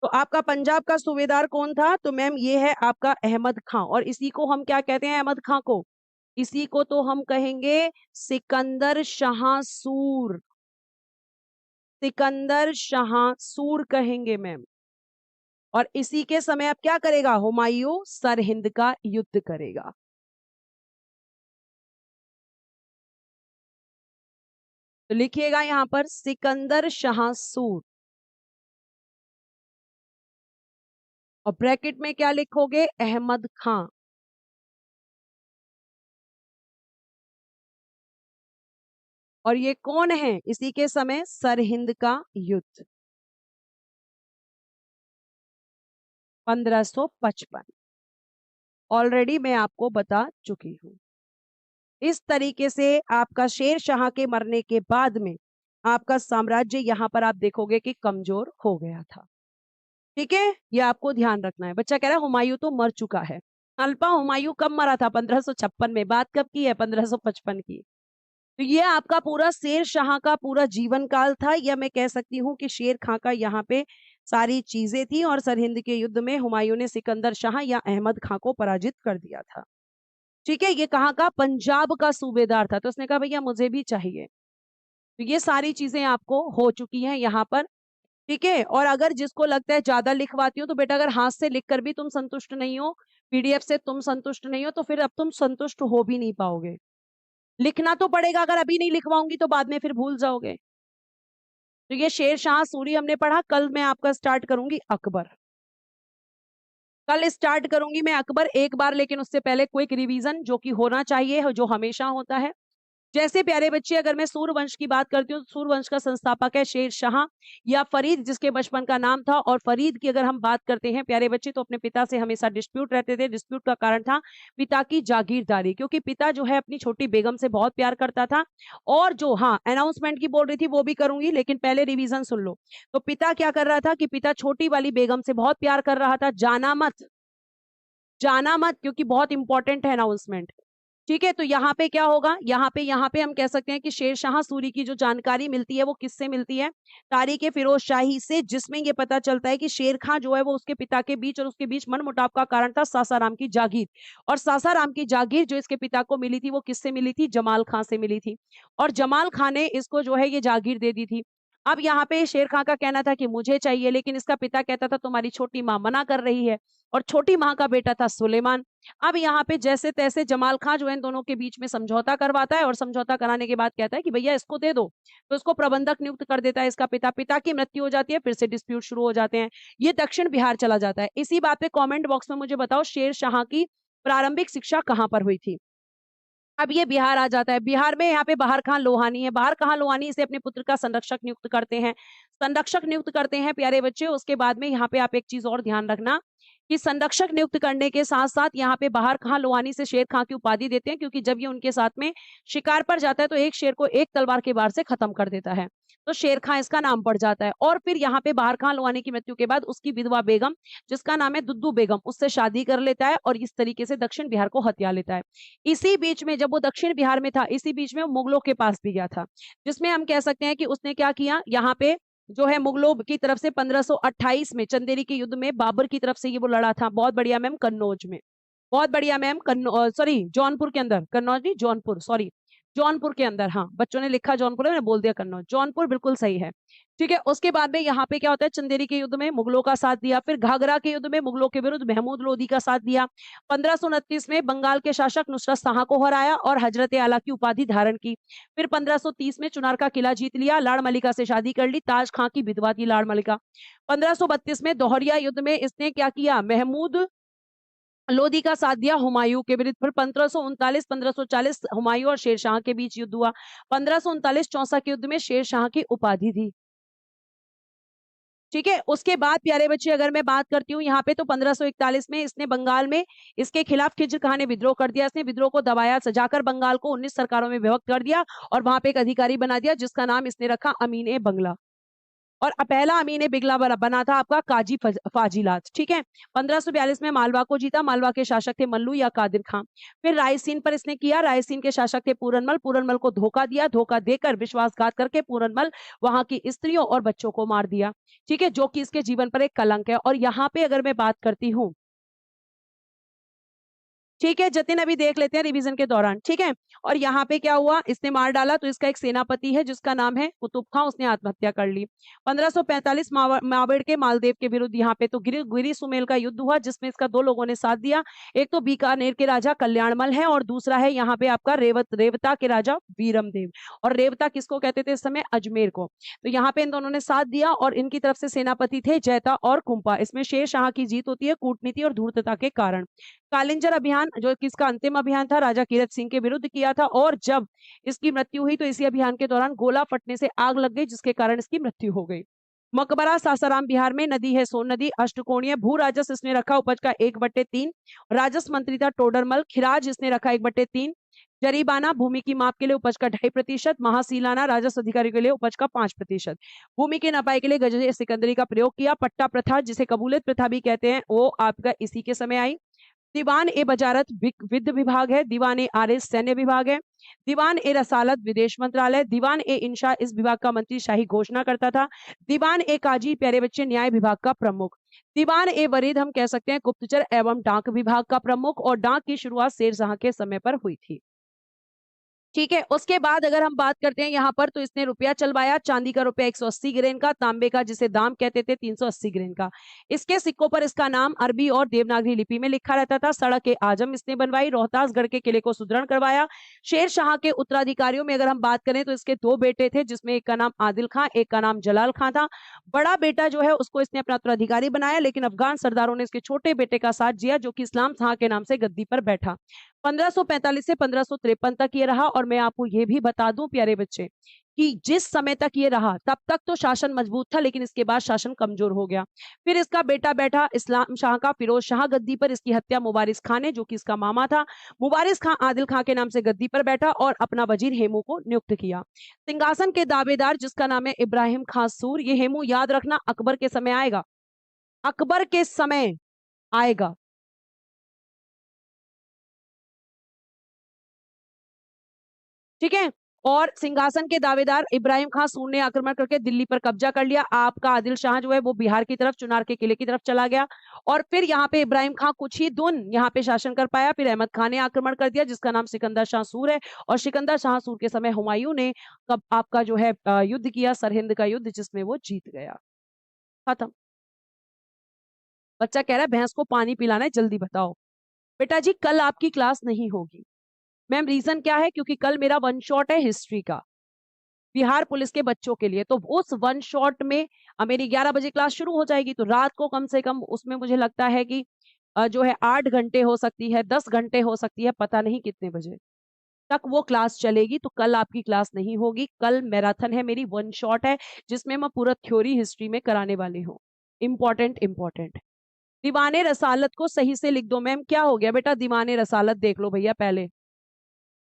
तो आपका पंजाब का सूबेदार कौन था? तो मैम ये है आपका अहमद खां। और इसी को हम क्या कहते हैं? अहमद खां को, इसी को तो हम कहेंगे सिकंदर शाह सूर, सिकंदर शाह सूर कहेंगे मैम। और इसी के समय अब क्या करेगा हुमायूं? सरहिंद का युद्ध करेगा। तो लिखिएगा यहां पर सिकंदर शाह सूर। और ब्रैकेट में क्या लिखोगे? अहमद खां। और ये कौन है इसी के समय? सरहिंद का युद्ध 1555। ऑलरेडी मैं आपको बता चुकी हूं। इस तरीके से आपका शेर शाह के मरने के बाद में आपका साम्राज्य यहां पर आप देखोगे कि कमजोर हो गया था। ठीक है, ये आपको ध्यान रखना है। बच्चा कह रहा है हुमायूं तो मर चुका है। अल्पा हुमायूं कब मरा था? 1556 में। बात कब की है? 1555 की। तो ये आपका पूरा शेर शाह का पूरा जीवन काल था, या मैं कह सकती हूँ कि शेर खां का यहाँ पे सारी चीजें थी। और सरहिंद के युद्ध में हुमायूं ने सिकंदर शाह या अहमद खां को पराजित कर दिया था। ठीक है, ये कहाँ का? पंजाब का सूबेदार था। तो उसने कहा भैया मुझे भी चाहिए। तो ये सारी चीजें आपको हो चुकी हैं यहाँ पर। ठीक है, और अगर जिसको लगता है ज्यादा लिखवाती हो तो बेटा अगर हाथ से लिखकर भी तुम संतुष्ट नहीं हो, पीडीएफ से तुम संतुष्ट नहीं हो, तो फिर अब तुम संतुष्ट हो भी नहीं पाओगे। लिखना तो पड़ेगा, अगर अभी नहीं लिखवाऊंगी तो बाद में फिर भूल जाओगे। तो ये शेर शाह सूरी हमने पढ़ा। कल मैं आपका स्टार्ट करूंगी अकबर। कल स्टार्ट करूंगी मैं अकबर एक बार, लेकिन उससे पहले क्विक रिवीजन जो कि होना चाहिए, जो हमेशा होता है। जैसे प्यारे बच्चे, अगर मैं सूर्यवंश की बात करती हूँ तो सूर्यवंश का संस्थापक है शेर शाह या फरीद, जिसके बचपन का नाम था। और फरीद की अगर हम बात करते हैं प्यारे बच्चे, तो अपने पिता से हमेशा डिस्प्यूट रहते थे। डिस्प्यूट का कारण था पिता की जागीरदारी, क्योंकि पिता जो है अपनी छोटी बेगम से बहुत प्यार करता था। और जो, हाँ, अनाउंसमेंट की बोल रही थी वो भी करूंगी, लेकिन पहले रिवीजन सुन लो। तो पिता क्या कर रहा था कि पिता छोटी वाली बेगम से बहुत प्यार कर रहा था। जाना मत, जाना मत, क्योंकि बहुत इंपॉर्टेंट है अनाउंसमेंट। ठीक है, तो यहाँ पे क्या होगा? यहाँ पे हम कह सकते हैं कि शेर शाह सूरी की जो जानकारी मिलती है वो किससे मिलती है? तारीख फिरोज शाही से, जिसमें ये पता चलता है कि शेर खां जो है वो उसके पिता के बीच और उसके बीच मनमुटाव का कारण था सासाराम की जागीर। और सासाराम की जागीर जो इसके पिता को मिली थी वो किससे मिली थी? जमाल खां से मिली थी। और जमाल खां ने इसको जो है ये जागीर दे दी थी। अब यहाँ पे शेर खां का कहना था कि मुझे चाहिए, लेकिन इसका पिता कहता था तुम्हारी छोटी माँ मना कर रही है। और छोटी माँ का बेटा था सुलेमान। अब यहाँ पे जैसे तैसे जमाल खां जो है इन दोनों के बीच में समझौता करवाता है, और समझौता कराने के बाद कहता है कि भैया इसको दे दो। तो इसको प्रबंधक नियुक्त कर देता है इसका पिता। पिता की मृत्यु हो जाती है, फिर से डिस्प्यूट शुरू हो जाते हैं। ये दक्षिण बिहार चला जाता है। इसी बात पे कमेंट बॉक्स में मुझे बताओ शेर शाह की प्रारंभिक शिक्षा कहाँ पर हुई थी? अब ये बिहार आ जाता है। बिहार में यहाँ पे बहार खान लोहानी है। बहार खान लोहानी इसे अपने पुत्र का संरक्षक नियुक्त करते हैं। संरक्षक नियुक्त करते हैं प्यारे बच्चे। उसके बाद में यहाँ पे आप एक चीज और ध्यान रखना कि संरक्षक नियुक्त करने के साथ साथ यहाँ पे बहार खान लोहानी से शेर खां की उपाधि देते हैं, क्योंकि जब ये उनके साथ में शिकार पर जाता है तो एक शेर को एक तलवार के वार से खत्म कर देता है। तो शेर खां इसका नाम पड़ जाता है। और फिर यहाँ पे बहार खान लोहानी की मृत्यु के बाद उसकी विधवा बेगम, जिसका नाम है दुद्दू बेगम, उससे शादी कर लेता है और इस तरीके से दक्षिण बिहार को हथिया लेता है। इसी बीच में जब वो दक्षिण बिहार में था, इसी बीच में वो मुगलों के पास भी गया था, जिसमें हम कह सकते हैं कि उसने क्या किया, यहाँ पे जो है मुगलों की तरफ से 1528 में चंदेरी के युद्ध में बाबर की तरफ से ये वो लड़ा था। बहुत बढ़िया मैम, कन्नौज में। बहुत बढ़िया मैम, सॉरी जौनपुर के अंदर, कन्नौज नहीं जौनपुर, सॉरी जौनपुर के अंदर। हाँ, बच्चों ने लिखा जौनपुर है, मैंने बोल दिया कन्नौज। जौनपुर बिल्कुल सही है। ठीक है, उसके बाद में यहाँ पे क्या होता है, चंदेरी के युद्ध में मुगलों का साथ दिया। फिर घाघरा के युद्ध में मुगलों के विरुद्ध महमूद लोदी का साथ दिया। 1529 में बंगाल के शासक नुसरत शाह को हराया और हजरत आला की उपाधि धारण की। फिर 1530 में चुनार का किला जीत लिया। लाड़ मलिका से शादी कर ली। ताज खां की विधवा थी लाड़ मलिका। 1532 में दोहरिया युद्ध में इसने क्या किया, महमूद लोदी का साथ दिया हुमायूं के विरुद्ध। फिर 1539-1540 हुमायूं और शेरशाह के बीच युद्ध हुआ। 1539-64 के युद्ध में शेरशाह की उपाधि थी। ठीक है, उसके बाद प्यारे बच्चे अगर मैं बात करती हूँ यहाँ पे, तो 1541 में इसने बंगाल में इसके खिलाफ खिज्र खां ने विद्रोह कर दिया। इसने विद्रोह को दबाया, सजाकर बंगाल को 19 सरकारों में विभक्त कर दिया और वहां पे एक अधिकारी बना दिया जिसका नाम इसने रखा अमीन ए बंगला। और पहला अमीन बिगला बना था आपका काजी फाजिलात। ठीक है, 1542 में मालवा को जीता। मालवा के शासक थे मल्लू या कादिर खां। फिर रायसीन पर इसने किया। रायसीन के शासक थे पूरनमल। पूरनमल को धोखा दिया। धोखा देकर विश्वासघात करके पूरनमल वहां की स्त्रियों और बच्चों को मार दिया। ठीक है, जो कि इसके जीवन पर एक कलंक है। और यहाँ पे अगर मैं बात करती हूँ ठीक है, जतिन अभी देख लेते हैं रिवीजन के दौरान, ठीक है। और यहाँ पे क्या हुआ, इसने मार डाला तो इसका एक सेनापति है जिसका नाम है कुतुब खां, उसने आत्महत्या कर ली। 1545 मावड़ के मालदेव के विरुद्ध यहाँ पे तो गिरी सुमेल का युद्ध हुआ जिसमें इसका दो लोगों ने साथ दिया। एक तो बीकानेर के राजा कल्याणमल है और दूसरा है यहाँ पे आपका रेवता के राजा वीरम देव। और रेवता किसको कहते थे इस समय, अजमेर को। तो यहाँ पे इन दोनों ने साथ दिया और इनकी तरफ से सेनापति थे जैता और कुंपा। इसमें शेर शाह की जीत होती है कूटनीति और धूर्तता के कारण। कालिंजर अभियान जो किसका अंतिम अभियान था, राजा कीरत सिंह के विरुद्ध किया था। और जब इसकी मृत्यु हुई तो इसी अभियान के दौरान गोला फटने से आग लग गई जिसके कारण इसकी मृत्यु हो गई। मकबरा सासाराम बिहार में, नदी है सोन नदी। अष्टकोणीय भू राजस्व इसने रखा उपज का 1/3। राजस्व मंत्री था टोडरमल। खिराज इसने रखा 1/3। जरीबाना भूमि की माप के लिए उपज का 2.5%। महासीलाना राजस्व अधिकारी के लिए उपज का 5%। भूमि के नपाई के लिए गजे सिकंदरी का प्रयोग किया। पट्टा प्रथा जिसे कबूलियत प्रथा भी कहते हैं वो आपका इसी के समय आई। दीवान ए बजारत वित्त विभाग है। दीवान ए आरिस सैन्य विभाग है। दीवान ए रसालत विदेश मंत्रालय। दीवान ए इंशा इस विभाग का मंत्री शाही घोषणा करता था। दीवान ए काजी प्यारे बच्चे न्याय विभाग का प्रमुख। दीवान ए वरीद हम कह सकते हैं गुप्तचर एवं डाक विभाग का प्रमुख। और डाक की शुरुआत शेरशाह के समय पर हुई थी। ठीक है, उसके बाद अगर हम बात करते हैं यहाँ पर तो इसने रुपया चलवाया। चांदी का रुपया 180 ग्रेन का, तांबे का जिसे दाम कहते थे 380 ग्रेन का। इसके सिक्कों पर इसका नाम अरबी और देवनागरी लिपि में लिखा रहता था। सड़क आजम इसने बनवाई। रोहतासगढ़ के किले को सुदृढ़ करवाया। शेर शाह के उत्तराधिकारियों में अगर हम बात करें तो इसके दो बेटे थे जिसमें एक का नाम आदिल खां, एक का नाम जलाल खां था। बड़ा बेटा जो है उसको इसने अपना उत्तराधिकारी बनाया लेकिन अफगान सरदारों ने इसके छोटे बेटे का साथ दिया जो कि इस्लाम शाह के नाम से गद्दी पर बैठा। 1545 से 1553 तक ये रहा। और मैं आपको ये भी बता दूं प्यारे बच्चे कि जिस समय तक ये रहा तब तक तो शासन मजबूत था लेकिन इसके बाद शासन कमजोर हो गया। फिर इसका बेटा बैठा इस्लाम शाह का, फिरोज शाह गद्दी पर। इसकी हत्या मुबारिस खान ने जो कि इसका मामा था। मुबारिस खान आदिल खां के नाम से गद्दी पर बैठा और अपना वजीर हेमू को नियुक्त किया। सिंहासन के दावेदार जिसका नाम है इब्राहिम खां सूर। ये हेमू याद रखना अकबर के समय आएगा, अकबर के समय आएगा। ठीक है। और सिंहासन के दावेदार इब्राहिम खान सूर ने आक्रमण करके दिल्ली पर कब्जा कर लिया। आपका आदिल शाह जो है वो बिहार की तरफ चुनार के किले की तरफ चला गया। और फिर यहाँ पे इब्राहिम खान कुछ ही दिन यहाँ पे शासन कर पाया। फिर अहमद खान ने आक्रमण कर दिया जिसका नाम सिकंदर शाह सूर है। और सिकंदर शाह सूर के समय हुमायूं ने कब आपका जो है युद्ध किया, सरहिंद का युद्ध, जिसमें वो जीत गया। खत्म। बच्चा कह रहा है भैंस को पानी पिलाना है, जल्दी बताओ। बेटा जी कल आपकी क्लास नहीं होगी। मैम रीजन क्या है, क्योंकि कल मेरा वन शॉट है हिस्ट्री का, बिहार पुलिस के बच्चों के लिए। तो उस वन शॉट में मेरी 11 बजे क्लास शुरू हो जाएगी तो रात को कम से कम उसमें मुझे लगता है कि जो है 8 घंटे हो सकती है, 10 घंटे हो सकती है, पता नहीं कितने बजे तक वो क्लास चलेगी। तो कल आपकी क्लास नहीं होगी। कल मैराथन है मेरी, वन शॉट है जिसमें मैं पूरा थ्योरी हिस्ट्री में कराने वाली हूँ। Important important. दीवाने रसालत को सही से लिख दो। मैम क्या हो गया बेटा, दीवाने रसालत देख लो भैया पहले।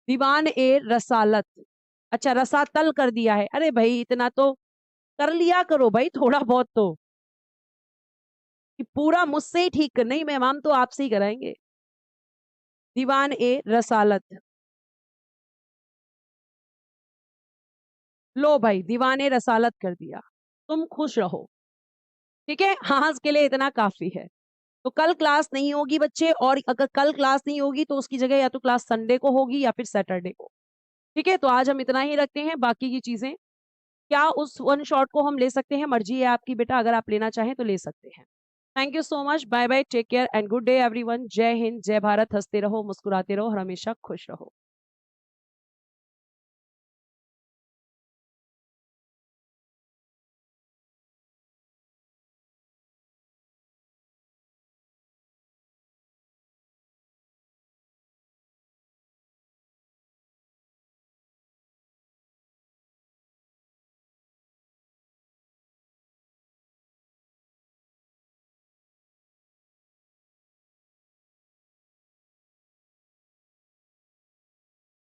दीवान ए रसालत, अच्छा रसातल कर दिया है। अरे भाई इतना तो कर लिया करो भाई, थोड़ा बहुत तो। कि पूरा मुझसे ही ठीक कर, नहीं मैम तो आपसे ही कराएंगे। दीवान ए रसालत, लो भाई दीवान ए रसालत कर दिया। तुम खुश रहो। ठीक है, हाँ के लिए इतना काफी है। तो कल क्लास नहीं होगी बच्चे, और अगर कल क्लास नहीं होगी तो उसकी जगह या तो क्लास संडे को होगी या फिर सैटरडे को। ठीक है, तो आज हम इतना ही रखते हैं। बाकी की चीजें क्या उस वन शॉट को हम ले सकते हैं, मर्जी है आपकी बेटा, अगर आप लेना चाहें तो ले सकते हैं। Thank you so much, bye bye, take care and good day everyone. जय हिंद, जय भारत। हंसते रहो, मुस्कुराते रहो और हमेशा खुश रहो।